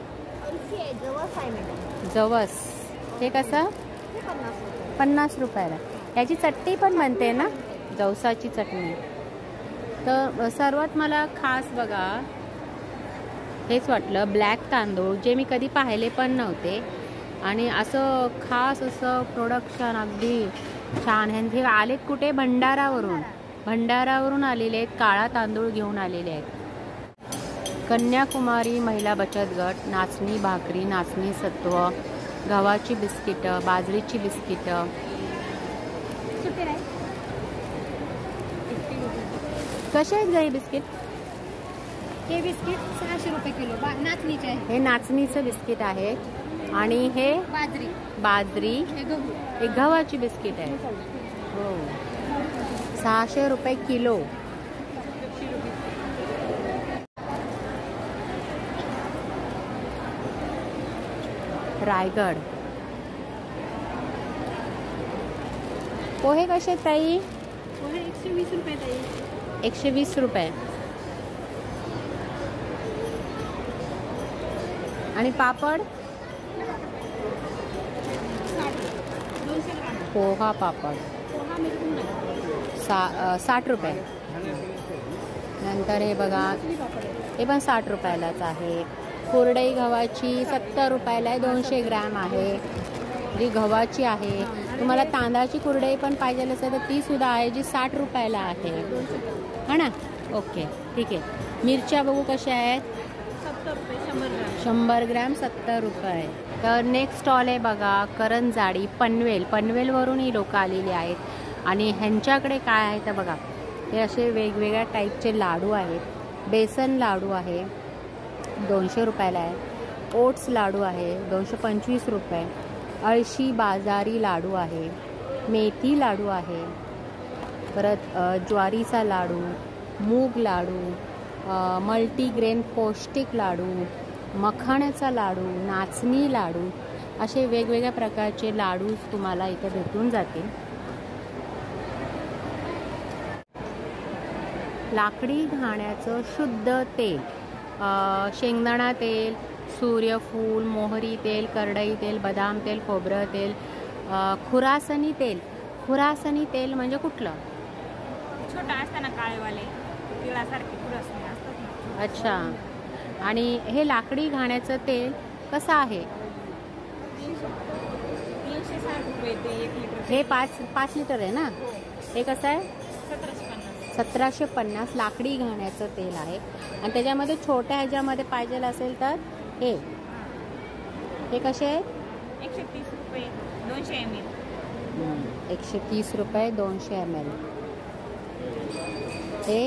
जवस आहे मॅडम. जवस. हे कसं? 50 रुपयाला. याची चटणी पण बनते ना, जवसाची चटणी. तर सर्वात मला खास बघा हेच वाटलं, ब्लॅक तांदूळ, जे मी कधी पाहिले पण नव्हते. आणि असं खास असं प्रोडक्शन अगदी छान. हे आलेत कुठे? भंडारावरून. भंडारावरून आलेले आहेत, काळा तांदूळ घेऊन आलेले आहेत. कन्याकुमारी महिला बचत गट, नाचणी भाकरी, नाचणी सत्व, गव्हाची बिस्किटं, बाजरीची बिस्किटं. कसे आहेत गाई बिस्किट? हे बिस्किट 600 रुपये किलो नाचणीचे आहे. हे नाचणीचं बिस्किट आहे आणि हे बाजरी, हे गव्हाची बिस्किट आहे. हो, 600 रुपये किलो. रायगड. पोहे कसे आहेत ताई? 120 रुपये ताई. 120 रुपये. आणि पापड? 200 ग्राम. पोहा पापड 60 रुपये. नंतर हे बघा, हे पण 60 रुपयालाच आहे. कुरडई गव्हाची 70 रुपयाला आहे, 200 ग्रॅम आहे. जी गव्हाची आहे. तुम्हाला तांदळाची कुरडई पण पाहिजे असेल तर ती सुद्धा आहे, जी 60 रुपयाला आहे. हा ना? ओके, ठीक आहे. मिरच्या बघू कशा आहेत? 70 रुपये 100 ग्राम. 100 ग्रॅम 70 रुपये. तर नेक्स्ट स्टॉल आहे बघा, करंजाडी, पनवेल. पनवेलवरून ही लोकं आलेली आहेत आणि ह्यांच्याकडे काय आहे तर बघा, हे असे वेगवेगळ्या टाईपचे लाडू आहेत. बेसन लाडू आहे, 200 रुपयाला आहे. ओट्स लाडू आहे, 225 रुपये. अळशी बाजारी लाडू आहे, मेथी लाडू आहे, परत ज्वारीचा लाडू, मूग लाडू, मल्टीग्रेन पौष्टिक लाडू, मखाण्याचा लाडू, नाचणी लाडू, असे वेगवेगळ्या प्रकारचे लाडू तुम्हाला इथे भेटून जातील. लाकडी घाण्याचं शुद्ध तेल, शेंगदाणा तेल, सूर्यफूल, मोहरी तेल, करडई तेल, बदाम तेल, खोबरं तेल, खुरासनी तेल. खुरासनी तेल म्हणजे कुठलं? छोटा असताना काळेवाले तिळासारखे खुरासनी असतात ना. अच्छा. आणि हे लाकडी घाण्याचं तेल कसं आहे? 360 रुपये ते 1 लिटर. हे 5 लिटर आहे ना? हे कसं आहे? 1750. 1750 लाकडी घाण्याचं तेल आहे. आणि त्याच्यामध्ये छोट्या ह्याच्यामध्ये पाहिजे असेल तर हे कसे आहेत? 130 रुपये 200 ml. 130 रुपये 200 ml. हे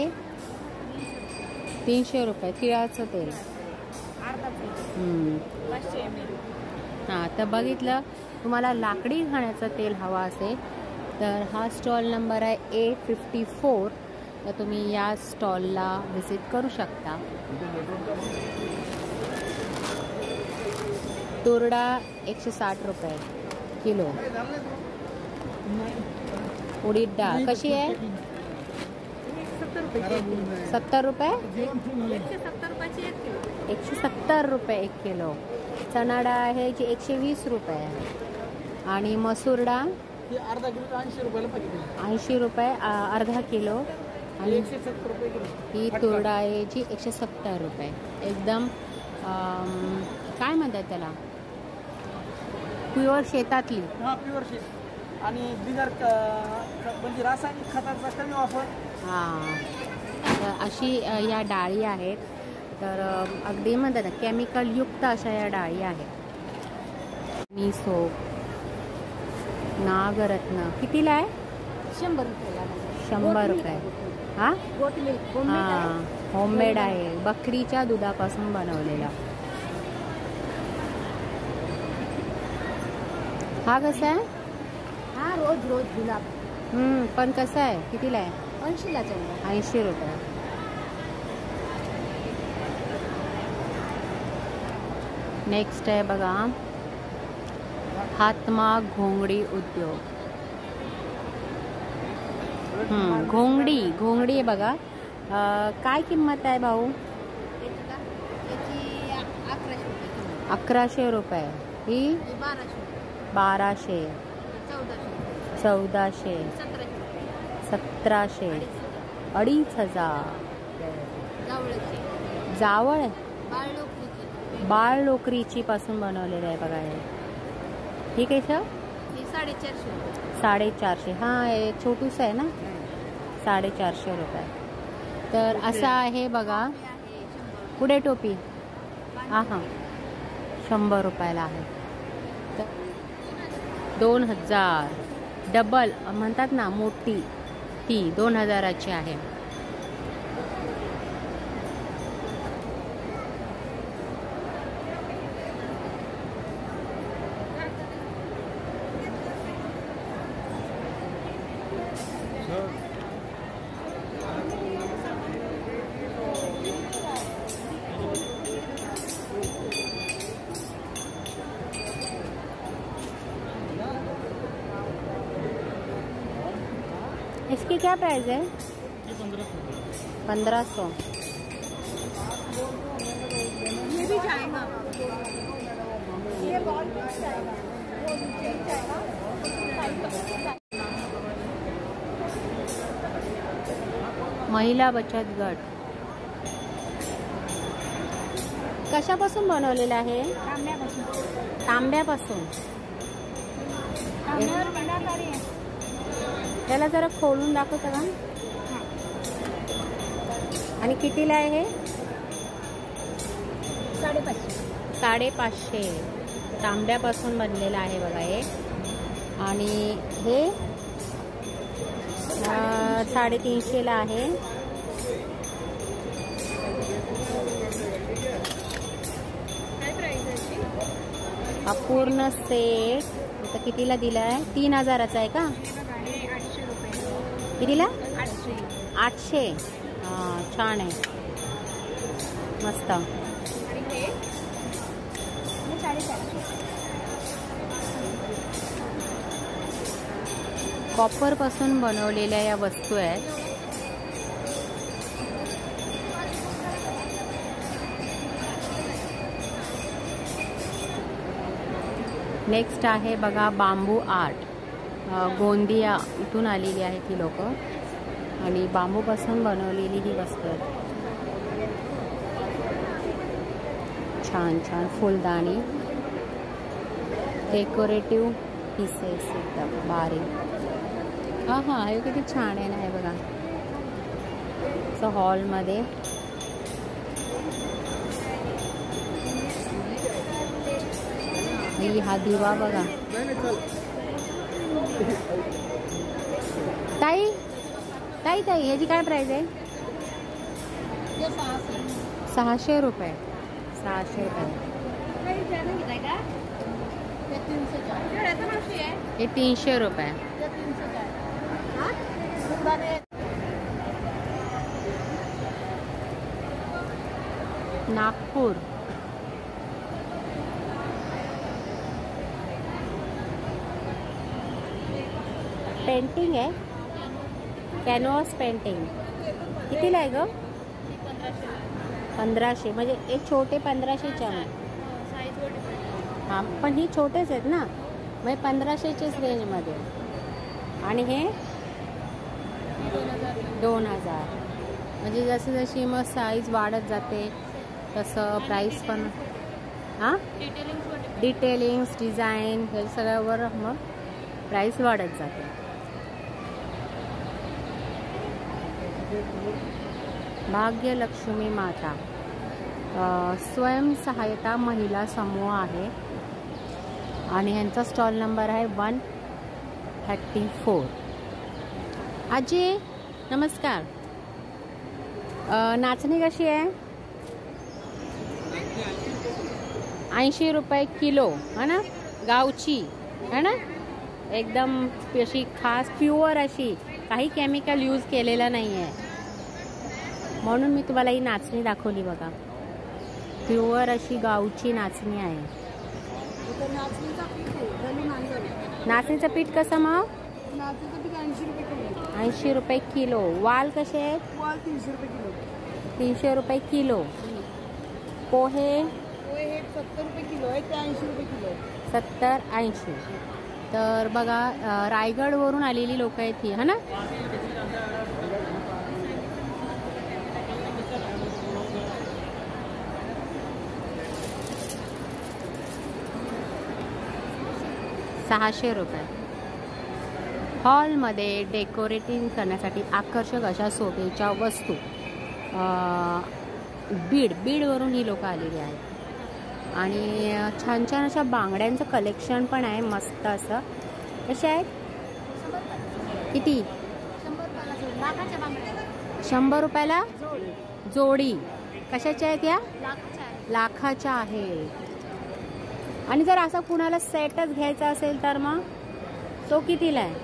300 रुपये तिळाचं तेल. अर्धा किलो 500 ml. हां, तर बघितलं, तुम्हाला लाकडी घाण्याचं तेल हवा असेल तर हा स्टॉल नंबर आहे A54. तर तुम्ही या स्टॉलला व्हिजिट करू शकता. तुरडा 160 रुपये किलो. उडीद डाळ कशी आहे? 70 रुपये. 170 रुपयाची 1 किलो. 170 रुपये 1 किलो. चणा डाळ आहे जी 120 रुपये आहे. आणि मसूर डाळ अर्धा किलो 80 रुपयाला पाकिट. 80 रुपये अर्धा किलो. आणि 170 रुपये किलो. ही तूर डाळ आहे जी 170 रुपये. एकदम काय म्हणतात त्याला, प्युअर शेतातली. हा, प्युअर शेत आणि बिगर म्हणजे रासायनिक खताचा कमी वापर. हां, तर अशी या डाळी आहेत. तर अगदी म्हणतात ना, केमिकलयुक्त अशा या डाळी आहेत. मिसो, नागरत्न कितीला आहे? 100 रुपयाला. 100 रुपये. हां, गोट मिल्क हां, होममेड आहे, बकरीच्या दुधापासून बनवलेला. हा कसा आहे? हा रोज गुलाब. पण कसा आहे? कितीला आहे? 80ला चालला. 80 रुपये. नेक्स्ट आहे बघा, हातमाग घोंगडी उद्योग. घोंगडी आहे बघा. काय किंमत आहे भाऊ? याची 1100 रुपये. 1100 रुपये. ही 1200. 1400. 1700. 2500. जावळ बाळ लोकरीची पासून बनवलेलं आहे बघा हे. ठीक आहे सर. 450. 450. हां, हे छोटूस आहे ना. 450 रुपये. तर असं आहे बघा. पुढे टोपी हां 100 रुपयाला आहे. तर 2000 डबल म्हणतात ना मोठी, ती 2000ची आहे. इसकी क्या प्राइस है? 1500. ये भी जाएगा, ये बॉल भी जाएगा, वो नीचे ही जाएगा. महिला बचत गट कशापासून बनवलेला आहे? तांब्यापासून. त्याला जरा खोलून दाखवता का? आणि कितीला आहे हे? 550. तांब्यापासून बनलेलं आहे बघा हे. आणि हे 350ला आहे. हा पूर्ण सेट आता कितीला दिला आहे? 3000चा आहे का? कितीला? 800. हां छान आहे, मस्त. कॉपर पासून बनवलेल्या या वस्तू आहेत. नेक्स्ट आहे बघा बांबू आर्ट. गोंदिया इथून आलेली आहे ती लोक आणि बांबूपासून बनवलेली ही वस्तू आहे. छान छान फुलदाणी, डेकोरेटिव्ह पीसेस एकदम भारी. हां हे किती छान आहे ना हे बघा. सो हॉलमध्ये हा दिवा बघा. ताई ताई ताई ह्याची काय प्राइस आहे? 600 रुपये. 600 रुपये. हे 300 रुपये. नागपूर. पेंटिंग आहे, कॅनव्हास पेंटिंग. कितीला आहे ग? 1500. म्हणजे एक छोटे 1500च्या. हां पण ही छोटेच आहेत ना, म्हणजे 1500च्याच रेंजमध्ये. आणि हे 2000. म्हणजे जशी जशी मग साईज वाढत जाते तसं प्राईस पण. हां डिटेलिंग्स डिझाईन हे सगळ्यावर मग प्राईस वाढत जाते. भाग्यलक्ष्मी माता स्वयंसहायता महिला समूह आहे आणि ह्यांचा स्टॉल नंबर आहे 134. आजी नमस्कार. नाचणी कशी आहे? 80 रुपये किलो है ना, गावची है ना, एकदम अशी खास प्युअर अशी, काही केमिकल यूज केलेला नाही आहे. म्हणून मी तुम्हाला ही नाचणी दाखवली बघा. प्युअर अशी गावची नाचणी आहे. नाचणीचं पीठ कसं मग? 80 रुपये किलो. वाल कसे आहेत? 300 रुपये किलो. पोहे 70 रुपये किलो आहे, ते 80 रुपये किलो. 70-80. तर बघा रायगडवरून आलेली लोक आहेत ही है ना. ₹600. हॉलमध्ये डेकोरेटिंग करण्यासाठी आकर्षक अशा शोभेच्या वस्तू. बीडवरून ही लोक आलेली आहेत. आणि छान छान अशा बांगड्यांचं कलेक्शन पण आहे मस्त असं. कसे आहेत? किती? 100 रुपयाला जोडी. कशाच्या आहेत या? लाखाच्या आहेत. आणि जर असा कुणाला सेटच घ्यायचा असेल तर मग तो कितीला आहे?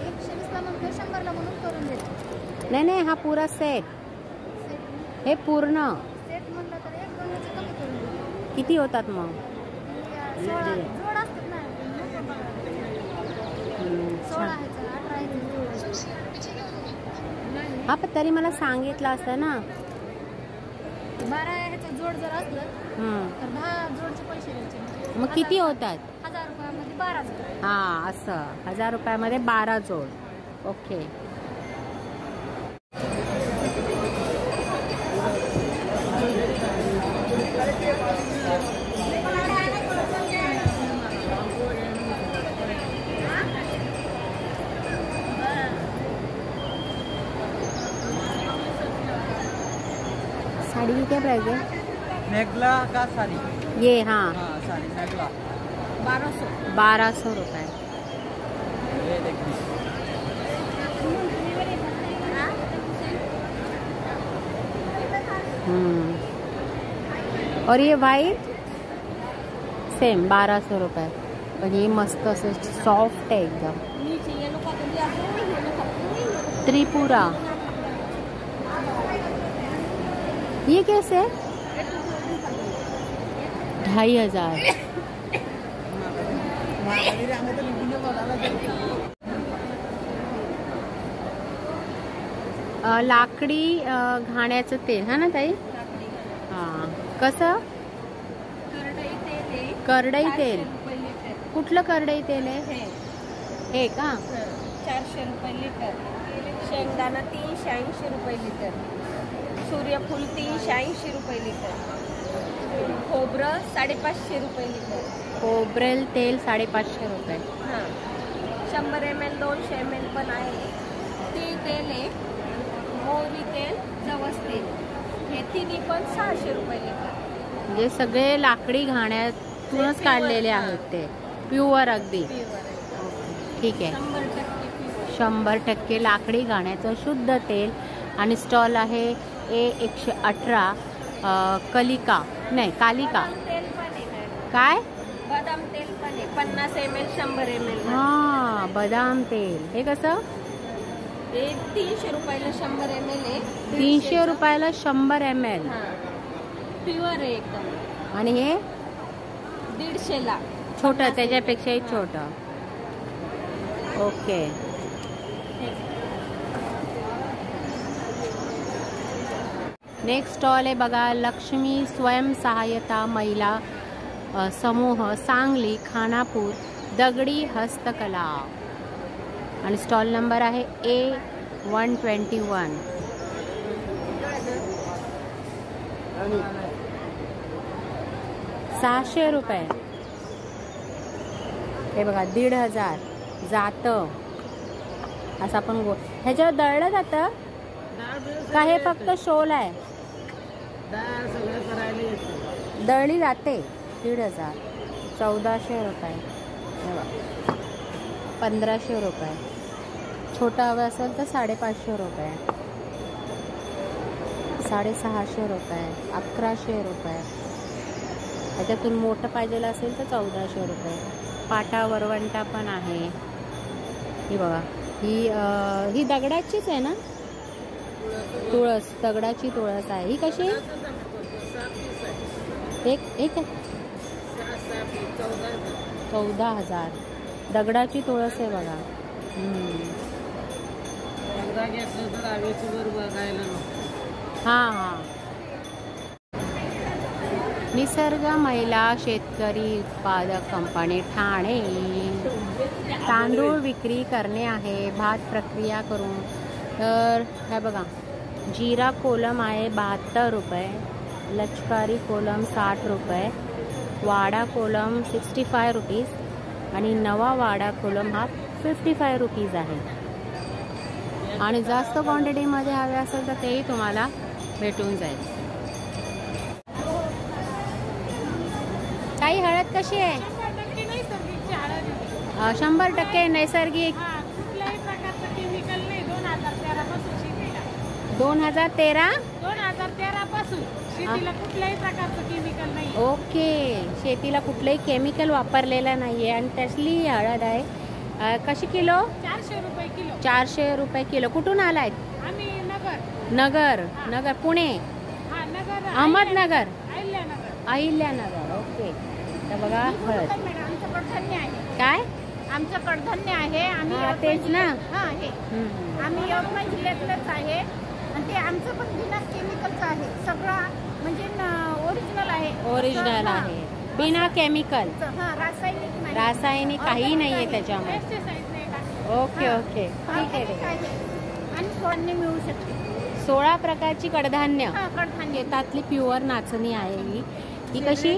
120ला म्हणतो 100ला म्हणून करून देतो. नाही हा पुरा सेट. हे पूर्ण सेट म्हणलं तर 1-2 कमी करून देतो. किती होतात मग? 16 जोड असतात ना. 16 आहे, 18 आहे. हा पण तरी मला सांगितलं असतं ना. 12 ह्याचं जोड जर असलं तर 10 जोडचे पैसे द्यायचे. मग किती होतात? 1000 रुपयामध्ये 12 जोड. हा असं 1000 रुपयामध्ये 12 जोड. ओके. साड़ी की क्या प्राइस है? मेघला का साड़ी? ये हाँ साड़ी मेघला 1200 रुपये. ये देखिए और ये वाइट सेम 1200 रुपये. पण ये मस्त असे सॉफ्ट आहे एकदम. त्रिपुरा. ये कैसे है? 2500. लाकडी घाण्याचं तेल हा ना ताई? हां. कसं? करडई तेल. कुठलं करडई तेल आहे हे का? 400 रुपये लिटर. शेंगदाणा 380 रुपये लिटर. सूर्यफूल 380 रुपये लिटर. खोबरं 550 रुपये लिटर. खोबरेल तेल 550 रुपये. हां. 100 ml 200 ml पण आहे. ते तेल आहे. मोहरी तेल, जवस तेल, हे तिन्ही पण 600 रुपये लिटर. म्हणजे सगळे लाकडी घाण्यातूनच काढलेले आहेत ते. प्युअर अगदी. ठीक आहे. 100% लाकडी घाण्याचं शुद्ध तेल. आणि स्टॉल आहे A118 कालिका. तेल पण आहे. काय? बदाम तेल पण आहे. 50 ml 100 ml. हा बदाम तेल. हे कसं? ते 300 रुपयाला 100 ml आहे. 300 रुपयाला 100 ml. प्युअर आहे एकदम. आणि हे 150ला छोटं, त्याच्यापेक्षाही छोटं. ओके. नेक्स्ट स्टॉल आहे बघा. लक्ष्मी स्वयंसहायता महिला समूह सांगली खानापूर दगडी हस्तकला. आणि स्टॉल नंबर आहे A121. ₹600 रुपये. हे बघा 1500 जातं. असं आपण ह्याच्यावर दळलं जातं का? हे फक्त शोल आहे? दळली जाते. 1500. 1400 रुपये. 1500 रुपये. छोटा हवा असेल तर 550 रुपये. 650 रुपये. 1100 रुपये. ह्याच्यातून मोठं पाहिजेलं असेल तर 1400 रुपये. पाटा वरवंटा पण आहे. ही बघा. ही दगडाचीच आहे ना? तुळस. दगडाची तुळस आहे. ही कशी? एक 14,000. दगडाची तुळस आहे बघा. हां. निसर्ग महिला शेतकरी उत्पादक कंपनी ठाणे. तांदूळ विक्री करणे आहे. भात प्रक्रिया करून. तर हे बघा. जीरा कोलम आहे 72 रुपये. लचकारी कोलम 60 रुपये. वाडा कोलम 65 रुपीज. आणि नवा वाडा कोलम हा 55 रुपीज आहे. आणि जास्त क्वांटिटीमध्ये हवे असेल तर तेही तुम्हाला भेटून जाईल. ताई हळद कशी आहे? 100% नैसर्गिक. 2013 पासून शेतीला कुठल्याही प्रकारचं केमिकल नाही. ओके, शेतीला कुठलंही केमिकल वापरलेलं नाहीये. आणि त्यातली हळद आहे. कशी किलो? 400 रुपये किलो. 400 रुपये किलो. कुठून आलाय? आम्ही नगर पुणे, नगर, अहमदनगर, अहिल्यानगर. अहिल्यानगर. ओके. तर बघा हळद आमचं कडधान्य आहे. काय? आमचं कडधान्य आहे. आम्ही तेच ना. हा हे आम्ही यवतमाळ जिल्ह्यातलंच आहे. आणि ते आमचं पण बिना केमिकलचं आहे. सगळं म्हणजे ओरिजिनल आहे. ओरिजिनल आहे, बिना केमिकल, रासायनिक नाही. रासायनिक काही नाहीये त्याच्यामध्ये. पेस्टिसाइड नाही टाकले. ओके ओके, ठीक आहे. आणि सोडणे मिळू शकते. 16 प्रकारची कडधान्य. कडधान्य शेतातली प्युअर नाचणी आहे ही कशी?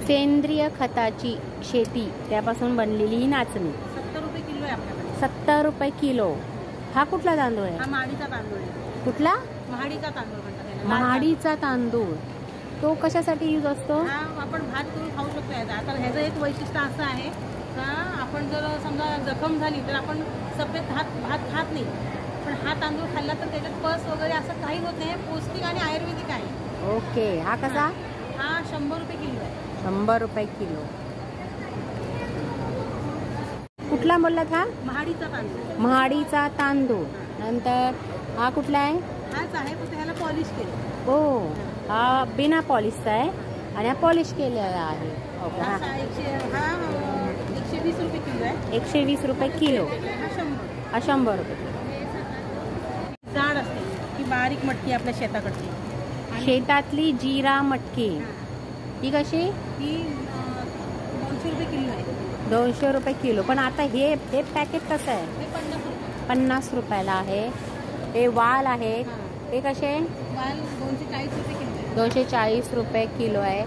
सेंद्रिय खताची शेती, त्यापासून बनलेली ही नाचणी. 70 रुपये किलो आहे आपल्याकडे. 70 रुपये किलो. हा कुठला तांदूळ आहे? हा महाडीचा तांदूळ आहे. कुठला? महाडीचा तांदूळ म्हणतात त्याला. महाडीचा तांदूळ. तो कशासाठी यूज असतो? हा आपण भात करून खाऊ शकतो याचा. आता ह्याचं एक वैशिष्ट्य असं आहे का आपण जर समजा जखम झाली तर आपण सफेद भात खात नाही, पण हा तांदूळ खाल्ला तर त्याच्यात पस वगैरे असं काही होत नाही. पौष्टिक आणि आयुर्वेदिक आहे. ओके. हा कसा? हा 100 रुपये किलो आहे. 100 रुपये किलो. कुठला बोललात हा? महाडीचा तांदूळ. महाडीचा तांदूळ. नंतर हा कुठला आहे? हाच आहे, पण ह्याला पॉलिश केलं. हो, हा बिना पॉलिशचा आहे आणि हा पॉलिश केलेला आहे. ओके. हा 120 रुपये किलो आहे. 120 रुपये किलो. हा 100. हा 100 रुपये किलो. जाड असते ही बारीक मटकी आपल्या शेताकडची. शेतातली जिरा मटकी. ही कशी? ही 200 रुपये किलो आहे. 200 रुपये किलो. पण आता हे पॅकेट कसं आहे? हे 50 रुपये. 50 रुपयाला आहे. हे वाल आहे, ते कसे? वाल 240 रुपये किलो आहे. 240 रुपये किलो आहे.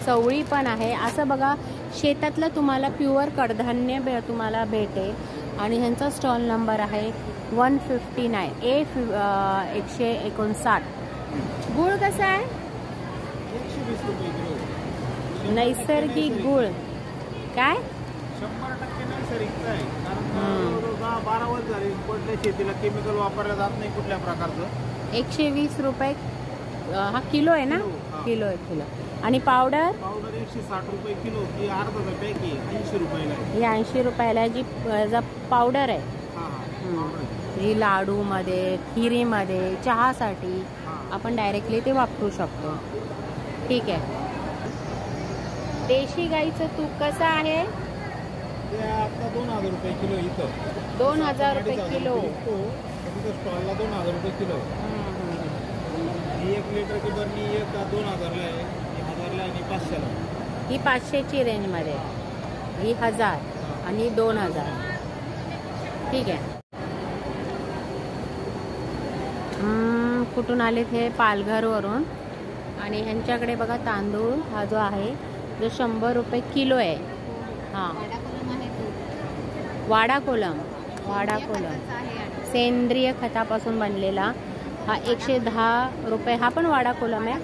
चवळी पण आहे. असं बघा, शेतातलं तुम्हाला प्युअर कडधान्य तुम्हाला भेटेल. आणि ह्यांचा स्टॉल नंबर आहे 159 159. गुळ कसा आहे? 120 रुपये किलो. नैसर्गिक गुळ. काय? 100% नैसर्गिक आहे. कारण 12 वर्ष झाली कुठल्या शेतीला केमिकल वापरलं जात नाही कुठल्या प्रकारचं. 120 रुपये हा किलो आहे ना? किलो आहे किलो. आणि पावडर? 160 रुपये किलो. ही अर्धा पॅक आहे, 80 रुपयाला आहे. ही 80 रुपयाला जी पावडर आहे. ही लाडूमध्ये, खिरीमध्ये, चहासाठी आपण डायरेक्टली ते वापरू शकतो. ठीक आहे. देशी गाईचं तूप कसं आहे? ते आता 2000 रुपये किलो. इथं 2000 रुपये किलो. स्टॉलला 2000 रुपये किलो. ही 1 लिटरची बरणी 2000ला आहे, 1000ला आणि 500ला. ही 500ची रेंजमध्ये, ही 1000 आणि 2000. ठीक आहे. कुठून आले ते? पालघरवरून. आणि ह्यांच्याकडे बघा तांदूळ हा जो आहे जो 100 रुपये किलो आहे. हां, वाडा कोलम. सेंद्रिय खतापासून बनलेला हा 110 रुपये. हा पण वाडा कोलम आहे.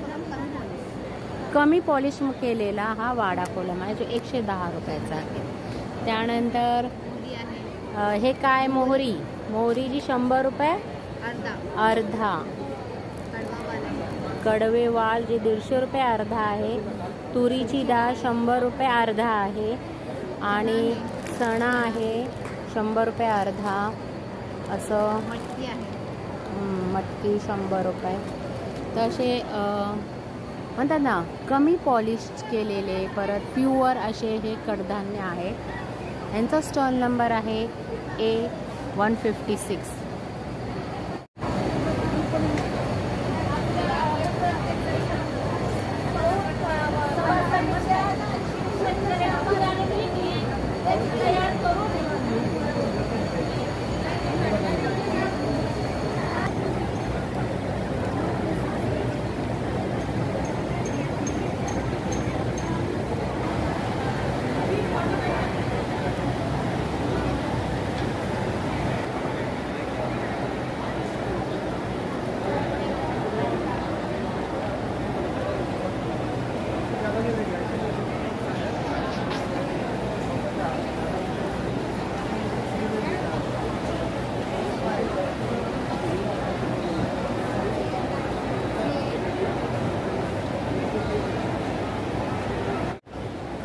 कमी पॉलिश केलेला हा वाडा कोलम आहे जो 110 रुपयाचा आहे. त्यानंतर हे काय? मोहरी जी 100 रुपये अर्धा. कडवेवाल जे 150 रुपये अर्धा आहे. तुरीची डाळ 100 रुपये अर्धा आहे. आणि चणा आहे 100 रुपये अर्धा. असं मटकी 100 रुपये. तसे म्हणतात ना, कमी पॉलिश केलेले परत प्युअर असे हे कडधान्य आहे. यांचा स्टॉल नंबर आहे A156.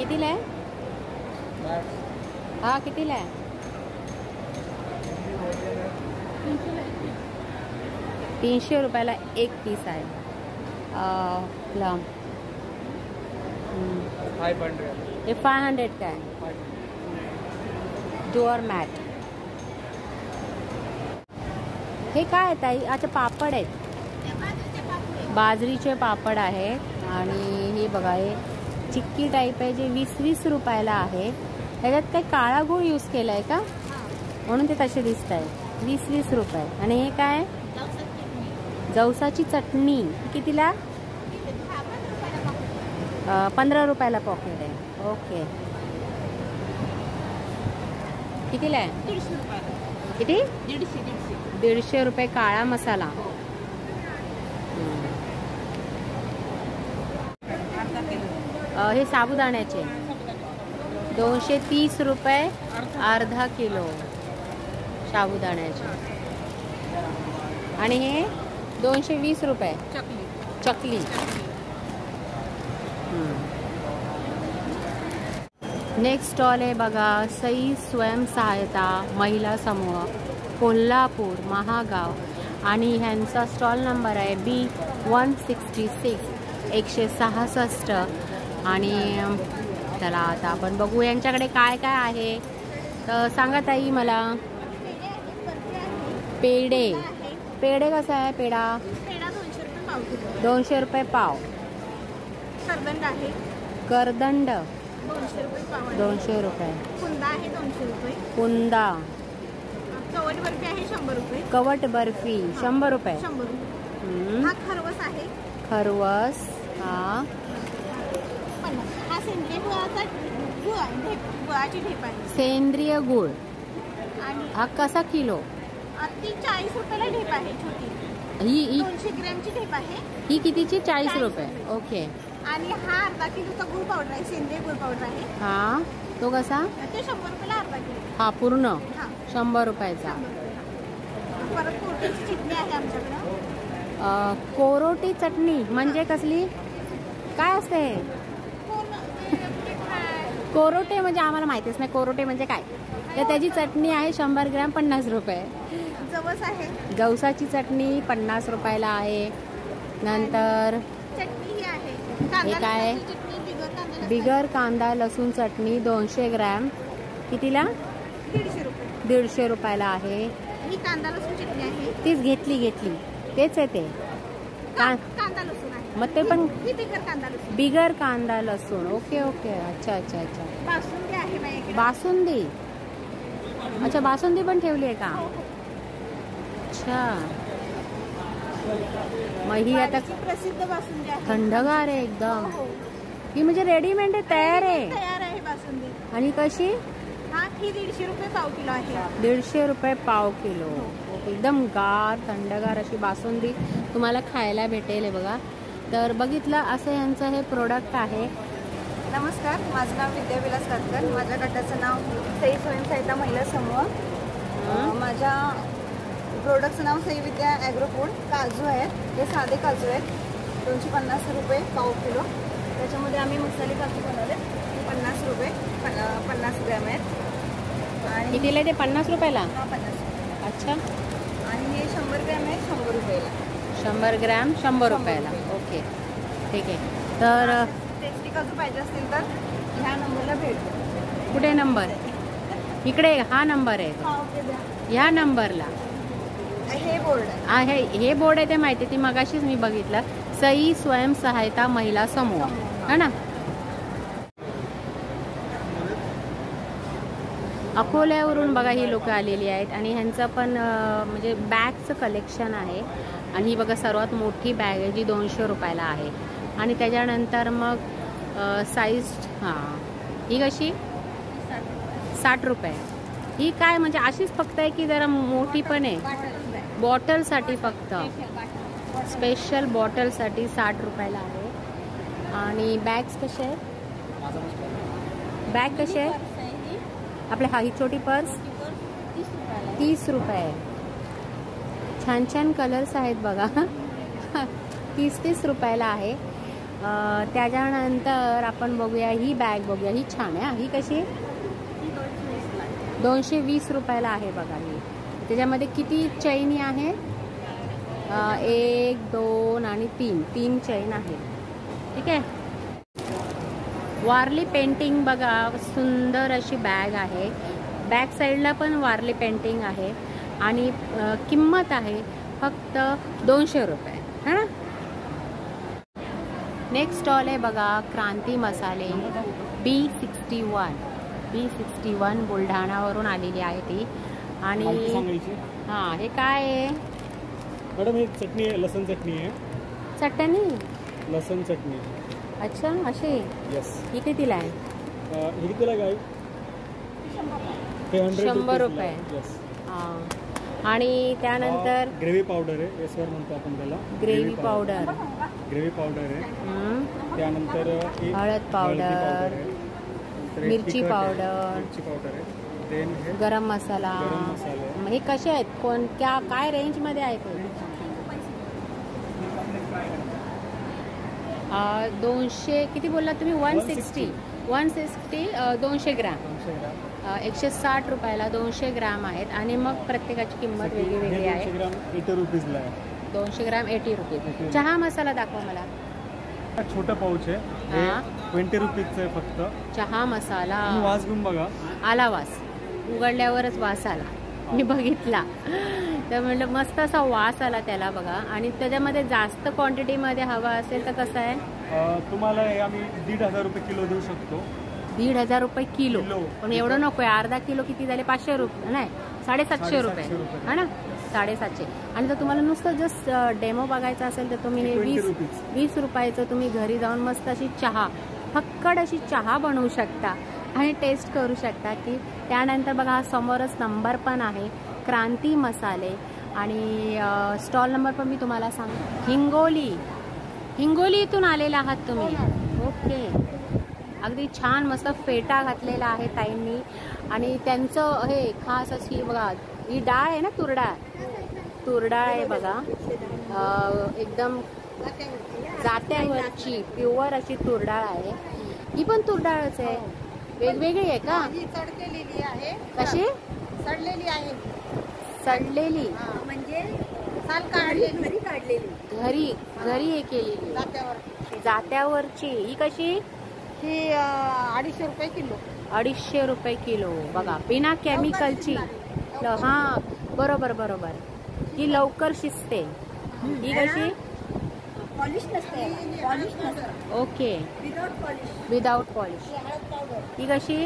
कितीला आहे हा? कितीला आहे? 300 रुपयाला एक पीस आहे. प्लम 500. हे 500 का आहे? Door mat. हे काय आहे ताई? अच्छा पापड आहेत, बाजरीचे पापड आहेत. आणि हे बघा हे चिक्की टाईप आहे जे 20-20 रुपयाला आहे. ह्याच्यात काही काळा गूळ यूज केला आहे का म्हणून ते तसे दिसत आहे. 20-20 रुपये. आणि हे काय? जवसाची चटणी. कितीला? 15 रुपयाला पॉकेट आहे. ओके. कितीला आहे? 150 रुपये. किती? 150 रुपये काळा मसाला. हे साबुदाण्याचे 230 रुपये अर्धा किलो साबुदाण्याचे. आणि हे 220 रुपये चकली. नेक्स्ट स्टॉल आहे बघा, सई स्वयंसहायता महिला समूह कोल्हापूर महागाव. आणि ह्यांचा स्टॉल नंबर आहे B166 166. आणि चला आता आपण बघू यांच्याकडे काय काय आहे. तर सांगा ताई मला. पेढे कसा आहे? पेढा 200 रुपये पाव. करदंड आहे. करदंड 200 रुपये पाव. 200 रुपये. कुंदा आहे 200 रुपये. कुंदा. कवट बर्फी आहे 100 रुपये. कवट बर्फी 100 रुपये. 100 रुपये. हा खरवस आहे. खरवस हा 50. हा सेंद्रिय गुळाची ढेप आहे. सेंद्रिय गुळ. आणि हा कसा किलो? ती 40 रुपयाला ढेप आहे छोटी. ही 200 ग्रॅमची ढेप आहे. ही कितीची? 40 रुपये. ओके. आणि हा अर्धा किलोचा गुळ पावडर आहे. सेंद्रिय गुळ पावडर आहे. हा तो कसा? ते 100 रुपयाला अर्धा किलो. हा पूर्ण हा 100 रुपयाचा. परत कोरटीची चटणी आहे आमच्याकडं. कोरोटी चटणी म्हणजे कसली? काय असते? कोरोटे म्हणजे आम्हाला माहितीच नाही. कोरोटे म्हणजे काय? तर त्याची चटणी आहे 100 ग्रॅम 50 रुपये. जवस आहे. जवसाची चटणी 50 रुपयाला आहे. नंतर चटणी ही आहे. हे काय? बिगर कांदा लसूण चटणी 200 ग्रॅम. कितीला? 150 रुपये. 150 रुपयाला आहे. ही कांदा लसूण चटणी आहे. तीच घेतली तेच आहे ते. कांदा लसूण आहे. मग ते पण ही बिगर कांदा लसूण. बिगर कांदा लसूण. ओके. अच्छा. बासुंदी आहे माझ्याकडे. बासुंदी. अच्छा बासुंदी पण ठेवली आहे का? अच्छा. मग ही आता प्रसिद्ध बासुंदी आहे. थंडगार आहे एकदम. ही म्हणजे रेडीमेड आहे, तयार आहे बासुंदी. आणि कशी? हा ही 150 रुपये पाव किलो आहे. 150 रुपये पाव किलो. एकदम गार थंडगार अशी बासुंदी तुम्हाला खायला भेटेल. बघा तर बघितलं असं यांचं हे प्रोडक्ट आहे. नमस्कार, माझं नाव विद्याविलास कातकर. माझ्या गटाचं नाव सई स्वयंसहायता महिला समूह. माझ्या प्रोडक्टचं नाव सई विद्या ॲग्रो फूड. काजू आहेत, हे साधे काजू आहेत 250 रुपये पाव किलो. त्याच्यामध्ये आम्ही मसाले काजू बनवले 50 रुपये 50 ग्रॅम आहेत. आणि कितीला ते? 50 रुपयाला. 50. अच्छा. आणि हे 100 ग्रॅम आहे 100 रुपयाला. 100 ग्रॅम 100 रुपयाला. ओके ठीक आहे. तर टेस्टी काजू पाहिजे असतील तर ह्या नंबरला भेट द्या. कुठे नंबर? इकडे हा नंबर आहे. ह्या नंबरला. हे बोर्ड आहे. हे बोर्ड आहे ते माहिती. ती मगाशीच मी बघितलं. सई स्वयंसहायता महिला समूह है ना. अकोल्यावरून बघा ही लोक आलेली आहेत. आणि ह्यांचं पण म्हणजे बॅगचं कलेक्शन आहे. आणि ही बघा सर्वात मोठी बॅग आहे जी 200 रुपयाला आहे. आणि त्याच्यानंतर मग साईज ही कशी? 60 रुपये. ही काय म्हणजे अशीच फक्त आहे की जरा मोठी पण आहे? बॉटलसाठी फक्त स्पेशल बॉटलसाठी 60 रुपयाला आहे. आणि बॅग्स कसे आहेत? बॅग कसे आहे आपल्या? ही छोटी पर्स 30 रुपये. छान कलर्स आहेत बघा. 30 रुपयाला आहे. त्याच्यानंतर आपण बघूया ही बॅग बघूया, ही छान आहे. ही कशी 220 रुपयाला आहे बघा ही. त्याच्यामध्ये किती चैनी आहे? 1 2 आणि 3 चैन आहे. ठीक आहे. वारली पेंटिंग बघा, सुंदर अशी बॅग आहे. बॅक साईडला पण वारली पेंटिंग आहे आणि किंमत आहे फक्त 200 रुपये है ना. नेक्स्ट स्टॉल आहे बघा क्रांती मसाले B61 बुलढाणावरून आलेली आहे ती. आणि हां, हे काय आहे मॅडम? ही चटणी आहे, लसण चटणी आहे. चटणी, लसण चटणी. अच्छा अशी. येस. ही कितीला आहे? ही कितीला काय? 100 रुपये. येस. हां. आणि त्यानंतर ग्रेव्ही पावडर आहे, एसवर म्हणतो आपण त्याला. ग्रेव्ही पावडर आहे. त्यानंतर हळद पावडर, मिरची पावडर आहे. गरम मसाला. हे कसे आहेत? काय रेंज मध्ये आहेत? 200 किती बोलला तुम्ही? 160 200 ग्रॅम. 160 रुपयाला 200 ग्रॅम आहेत. आणि मग प्रत्येकाची किंमत वेगळी वेगळी आहे. 80 रुपीजला आहे. 200 ग्रॅम 80 रुपये. चहा मसाला दाखवा मला. छोटा पाऊच आहे, 20 रुपीजचं आहे फक्त. चहा मसाला. वास घेऊन बघा. आला वास, उघडल्यावरच वास आला. मी बघितला तर म्हटलं मस्त असा वास आला त्याला बघा. आणि त्याच्यामध्ये जास्त क्वांटिटीमध्ये हवा असेल तर कसं आहे? तुम्हाला हे आम्ही 1,500 रुपये किलो देऊ शकतो. 1,500 रुपये किलो. पण एवढं नको आहे. अर्धा किलो किती झाले? 500 रुपये नाही, 750 रुपये है ना. 750. आणि जर तुम्हाला नुसतं जस्ट डेमो बघायचा असेल तर तुम्ही हे 20 रुपयाचं तुम्ही घरी जाऊन मस्त अशी चहा, फक्कड अशी चहा बनवू शकता आणि टेस्ट करू शकता की. त्यानंतर बघा हा समोरच नंबर पण आहे, क्रांती मसाले. आणि स्टॉल नंबर पण मी तुम्हाला सांगते. हिंगोली इथून आलेला आहात तुम्ही? ओके. अगदी छान मस्त फेटा घातलेला आहे ताईंनी. आणि त्यांचं हे खास अशी बघा, ही डाळ आहे ना, तुरडाळ आहे बघा. एकदम जात्यावरची प्युअर अशी तुरडाळ आहे. ही पण तुरडाळच आहे, वेगवेगळी आहे का? सडलेली आहे. कशी? सडलेली आहे. सडलेली म्हणजे साल काढलेली घरी हे केलेली जात्यावरची. ही कशी? ही 250 रुपये किलो. 250 रुपये किलो बघा, बिना केमिकलची. हा बरोबर बरोबर. ही लवकर शिजते. ही कशी? पॉलिश नसते. पॉलिश नसते. ओके. Without polish. ही कशी?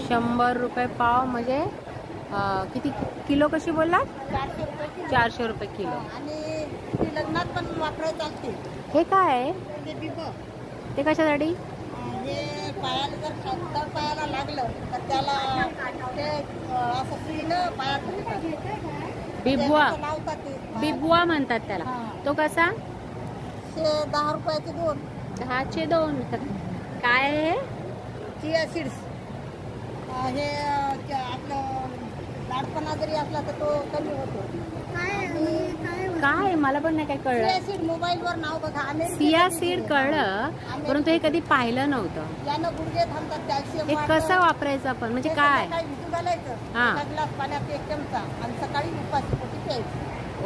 100 रुपये पाव. म्हणजे किती किलो कशी बोलला? 400 रुपये किलो. आणि लग्नात पण वापरायला चालते. हे काय आहे? ते कशासाठी? हे पायाला जर पायाला लागलं तर त्याला ते असं सुईनं पायात बिबवा म्हणतात त्याला. तो कसा? 10 रुपयाचे 2. 10चे 2. काय आहे? Chia seeds. हे आपलं लाडपणा जरी असला तर तो कमी होतो. काय मला पण नाही काय कळलं. चिया सीड मोबाईलवर नाव बघा. चिया सीड कळलं, परंतु हे कधी पाहिलं नव्हतं. यानं गुडघे थांबतात. कॅल्शियम. हे कसं वापरायचं आपण? म्हणजे काय? भिजू घालायचं. 1 ग्लास पाण्यात 1 चमचा आणि सकाळी उपाशी पोटी प्यायचं.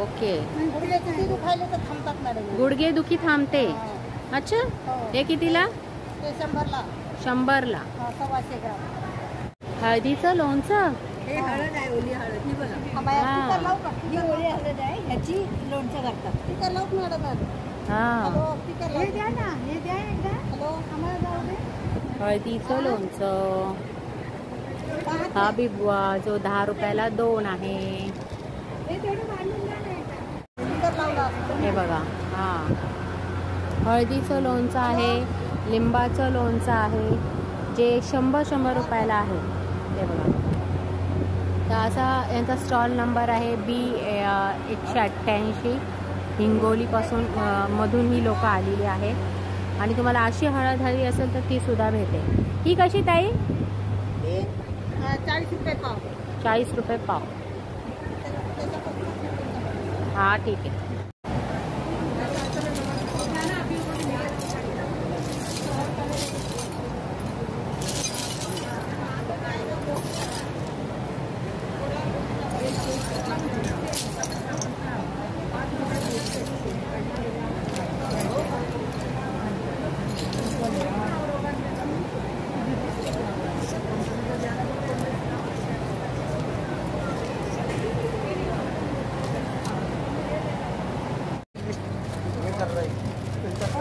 ओके. गुडघे किती दुखायले तर थांबतात मॅडम. गुडघे दुखी थांबते. अच्छा. हे कितीला? ते 100ला. 100ला. 125 ग्राम. हळदीचं लोणचं. हे हळद आहे, ओली हळद. ही बघा. ही ओली हळद आहे, ह्याची लोणचं करतात. स्पीकर लावू मॅडम. हॅलो, स्पीकर हे द्या ना. हे द्या एकदा. हॅलो, आम्हाला जाऊ दे. हळदीचं लोणचं. हा बिबवा जो 10 रुपयाला 2 आहे. हे बघा. हा हळदीचं लोणचं आहे, लिंबाचं लोणचं आहे, जे 100 रुपयाला आहे. हे बघा. तर असा यांचा स्टॉल नंबर आहे B188. हिंगोलीपासून मधून ही लोक आलेली आहे. आणि तुम्हाला अशी हळद हवी असेल तर ती सुद्धा मिळते. ही कशी ताई? 40 रुपये पाव. 40 रुपये पाव. हा ठीक आहे.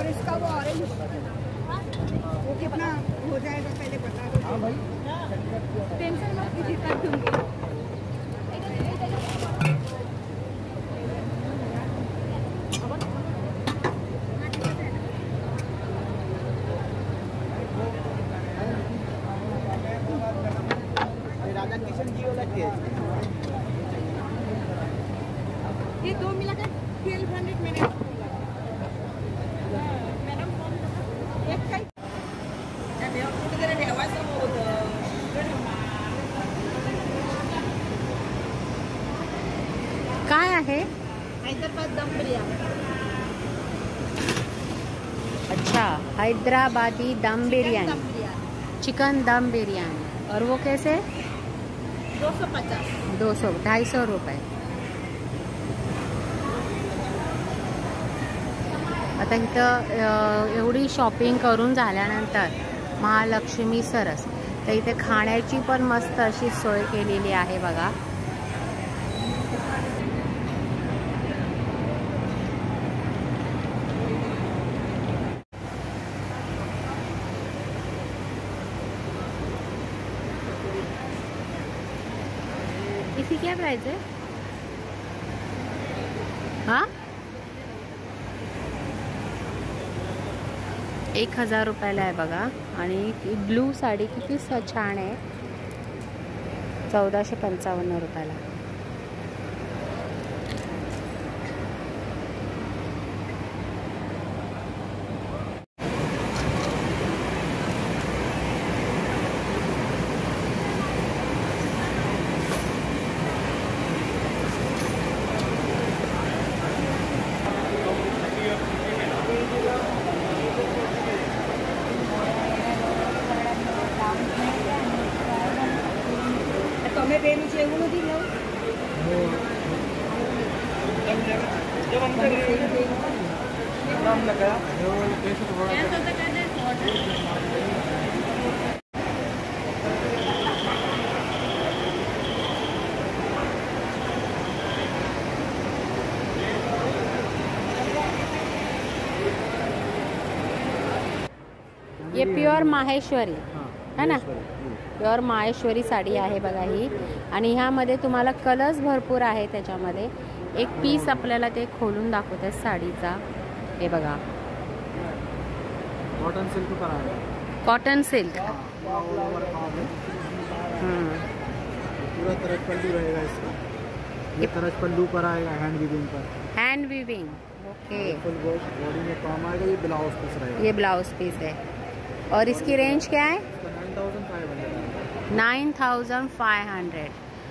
और इसका वो ऑरेंज वो कितना हो जाएगा पहले बता दो। हाँ भाई टेंशन मत कीजिए, कर दूंगी। राधा किशन जी वाला ये दो मिला कर 1200 मैंने मैडम एक काही काय आहे? हैदराबाद दम बिर्याणी। अच्छा, हैदराबादी दम बिरयानी, चिकन दम बिरयानी। और वो कैसे? 250। 250 रुपये। आता इथं एवढी शॉपिंग करून झाल्यानंतर महालक्ष्मी सरस, तर इथे खाण्याची पण मस्त अशी सोय केलेली आहे बघा। इसकी क्या प्राइस है? हाँ, 1000 रुपयाला आहे बघा। आणि ब्लू साडी किती छान आहे, 1455 रुपयाला। તમે બેનું છે એવું નથી લઉં ये प्युअर माहेश्वरी है ना, प्युअर माहेश्वरी साडी आहे बघा ही। आणि ह्यामध्ये तुम्हाला कलर्स भरपूर आहे त्याच्यामध्ये। एक पीस आपल्याला ते खोलून दाखवत आहे साडीचा, हे बघा, कॉटन सिल्क पर आएगा, कॉटन सिल्क। पूरा तरज पल्लू रहेगा इसका, ये तरज पल्लू पर आएगा, हैंड वीविंग पर, hand weaving. Okay, full body में काम आएगा। ये ब्लाउज पीस रहेगा, ये ब्लाउज पीस है। और इसकी रेंज क्या है? 9500। 9500।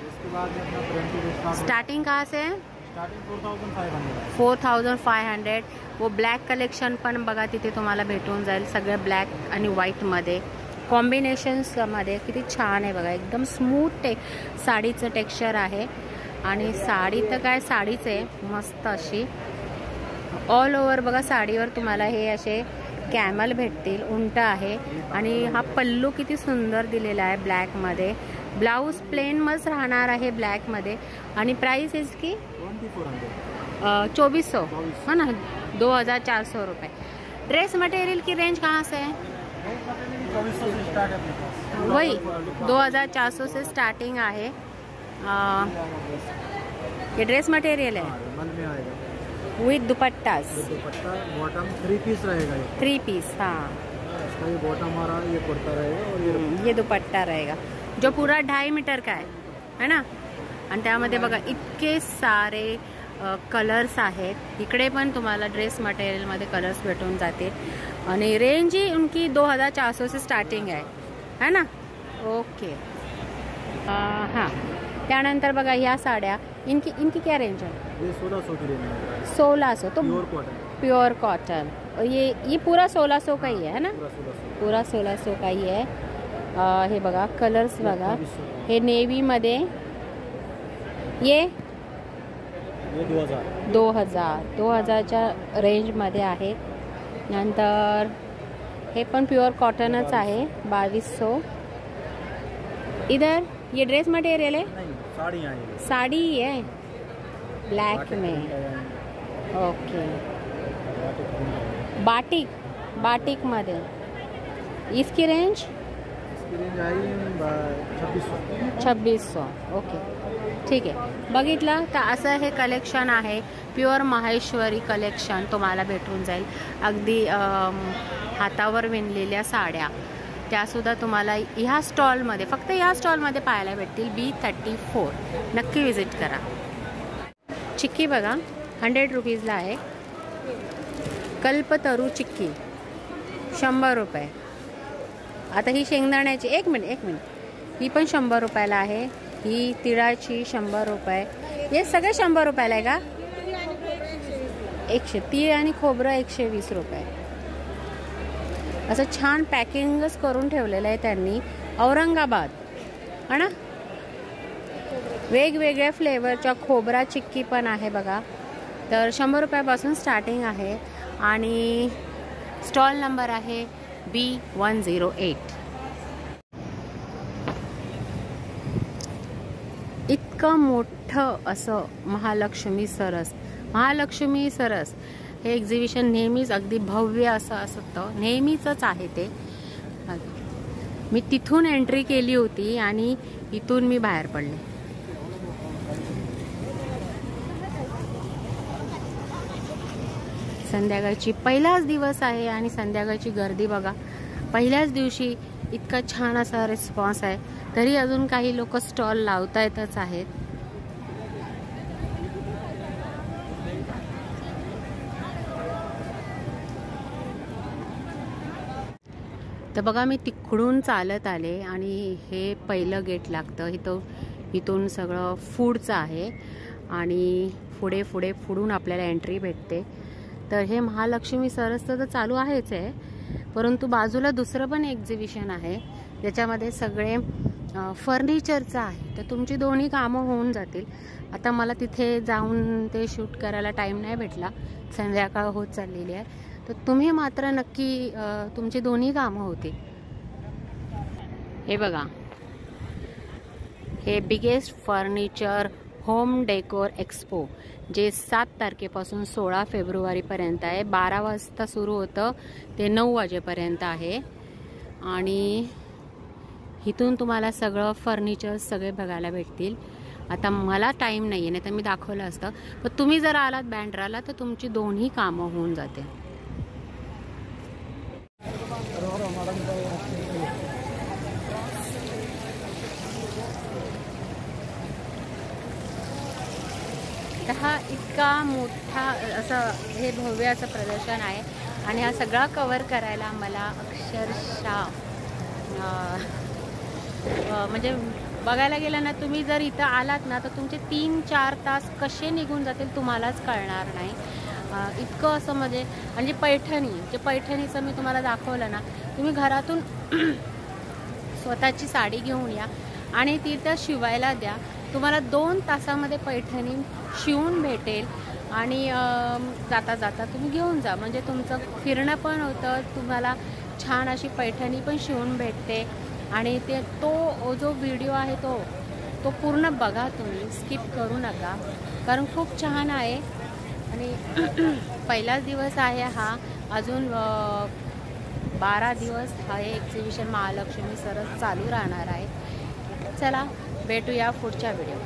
इसके बाद में अपना प्रिंटेड स्टार्टिंग कहाँ से है? स्टार्टिंग 4500। 4500। वो ब्लॅक कलेक्शन पण बघा तिथे तुम्हाला भेटून जाईल, सगळं ब्लॅक आणि व्हाईटमध्ये कॉम्बिनेशन्समध्ये। किती छान आहे बघा, एकदम स्मूथ साडीचं टेक्स्चर आहे। आणि साडी तर काय साडीच आहे, मस्त अशी ऑल ओव्हर बघा। साडीवर तुम्हाला हे असे कॅमल भेटतील, उंट आहे। आणि हा पल्लू किती सुंदर दिलेला आहे ब्लॅकमध्ये। ब्लाऊज प्लेन मस्त राहणार आहे ब्लॅकमध्ये। आणि प्राइस इसकी 2400 है ना, 2400 रुपये। ड्रेस मटेरियल की रेंज कहाँ से है? 2400 से स्टार्ट है अपने पास, वही 2400 से स्टार्टिंग आहे। ये ड्रेस मटेरियल है मन में आएगा with dupattas, dupatta bottom 3 piece रहेगा, ये 3 पीस। हाँ, इसका ये बॉटम आ रहा है, ये कुर्ता रहेगा और ये दुपट्टा रहेगा जो पूरा 2.5 मीटर का है ना। आणि त्यामध्ये बघा इतके सारे कलर्स आहेत। इकडे पण तुम्हाला ड्रेस मटेरियलमध्ये कलर्स भेटून जातील। आणि रेंज ही उनकी 2400 से स्टार्टिंग है ना। ओके, हाँ, त्यानंतर बघा ह्या साड्या, इनकी क्या रेंज है? ये 1600 की रेंज है, 1600। तो प्योर कॉटन, प्योर कॉटन। और ये पूरा 1600 का ही है ना, पूरा 1600 का ही है। हे बघा कलर्स बघा, हे नेवीमध्ये, ये 2000च्या रेंजमध्ये आहे। नंतर हे पण प्युअर कॉटनच आहे, 2200। इधर ये ड्रेस मटेरियल है, नहीं साड़ी आएगी, साड़ी ही है ब्लैक में। ओके, बाटिकमध्ये इसकी रेंज 2600. ओके, ठीक आहे. बघितलं तर असं हे कलेक्शन आहे. प्युअर माहेश्वरी कलेक्शन तुम्हाला भेटून जाईल. अगदी हातावर विणलेल्या साड्या त्यासुद्धा तुम्हाला ह्या स्टॉलमध्ये, फक्त ह्या स्टॉलमध्ये पाहायला भेटतील. B34 नक्की विजिट करा. चिक्की बघा 100 रुपीजला आहे. कल्पतरू चिक्की 100 रुपये. आता ही शेंगदाण्याची एक मिनिट ही पण 100 रुपयाला आहे. ही तिळाची 100 रुपये. हे सगळे 100 रुपयाला आहे का? 100. तीळ आणि खोबरं 120 रुपये. असं छान पॅकिंगच करून ठेवलेलं आहे त्यांनी. औरंगाबाद है ना. वेगवेगळ्या फ्लेवरच्या खोबरा चिक्की पण आहे बघा. तर 100 रुपयापासून स्टार्टिंग आहे. आणि स्टॉल नंबर आहे B108. इतकं मोठं असं महालक्ष्मी सरस हे एक्झिबिशन नेहमीच अगदी भव्य असं असतं. नेहमीचंच आहे ते. मी तिथून एंट्री केली होती आणि इथून मी बाहेर पडले. संध्याकाळची पहिलाच दिवस आहे आणि संध्याकाळची गर्दी बघा. पहिल्याच दिवशी इतका छान असा रिस्पॉन्स आहे. तरी अजून काही लोक स्टॉल लावतायतच आहेत. तर बघा मी तिकडून चालत आले आणि हे पहिलं गेट लागतं. इथून सगळं फूडचं आहे आणि पुढून आपल्याला एंट्री भेटते. तर हे महालक्ष्मी सरसचं तर चालू आहेच आहे, परंतु बाजूला दुसरं पण एक्झिबिशन आहे ज्याच्यामध्ये सगळे फर्निचरचं आहे. तर तुमची दोन्ही कामं होऊन जातील. आता मला तिथे जाऊन ते शूट करायला टाईम नाही भेटला, संध्याकाळ होत चाललेली आहे. तर तुम्ही मात्र नक्की तुमची दोन्ही कामं होतील. हे बघा, हे biggest furniture home decor expo जे 7 तारखेपासून 16 फेब्रुवारीपर्यंत आहे. 12 वाजता सुरू होतं ते 9 वाजेपर्यंत आहे. आणि इथून तुम्हाला सगळं फर्निचर सगळे बघायला भेटतील. आता मला टाईम नाही आहे, नाही तर मी दाखवलं असतं. पण तुम्ही जर आलात बँड्राला तर तुमची दोन्ही कामं होऊन जाते. तर हा इतका मोठा असं हे भव्य असं प्रदर्शन आहे आणि हा सगळा कव्हर करायला मला अक्षरशः म्हणजे बघायला गेलं ना, तुम्ही जर इथं आलात ना तर तुमचे 3-4 तास कसे निघून जातील तुम्हालाच कळणार नाही. इतकं असं म्हणजे पैठणीचं मी तुम्हाला दाखवलं ना, तुम्ही घरातून स्वतःची साडी घेऊन या आणि तिथं शिवायला द्या. तुम्हाला 2 तासामध्ये पैठणी शिवून भेटेल आणि जाता जाता तुम्ही घेऊन जा. म्हणजे तुमचं फिरणं पण होतं, तुम्हाला छान अशी पैठणी पण शिवून भेटते. आणि तो जो व्हिडिओ आहे तो पूर्ण बघा, तुम्ही स्किप करू नका, कारण खूप छान आहे. आणि पहिलाच दिवस आहे हा. अजून 12 दिवस हा एक्झिबिशन महालक्ष्मी सरस चालू राहणार आहे. चला भेटूया पुढच्या व्हिडिओ.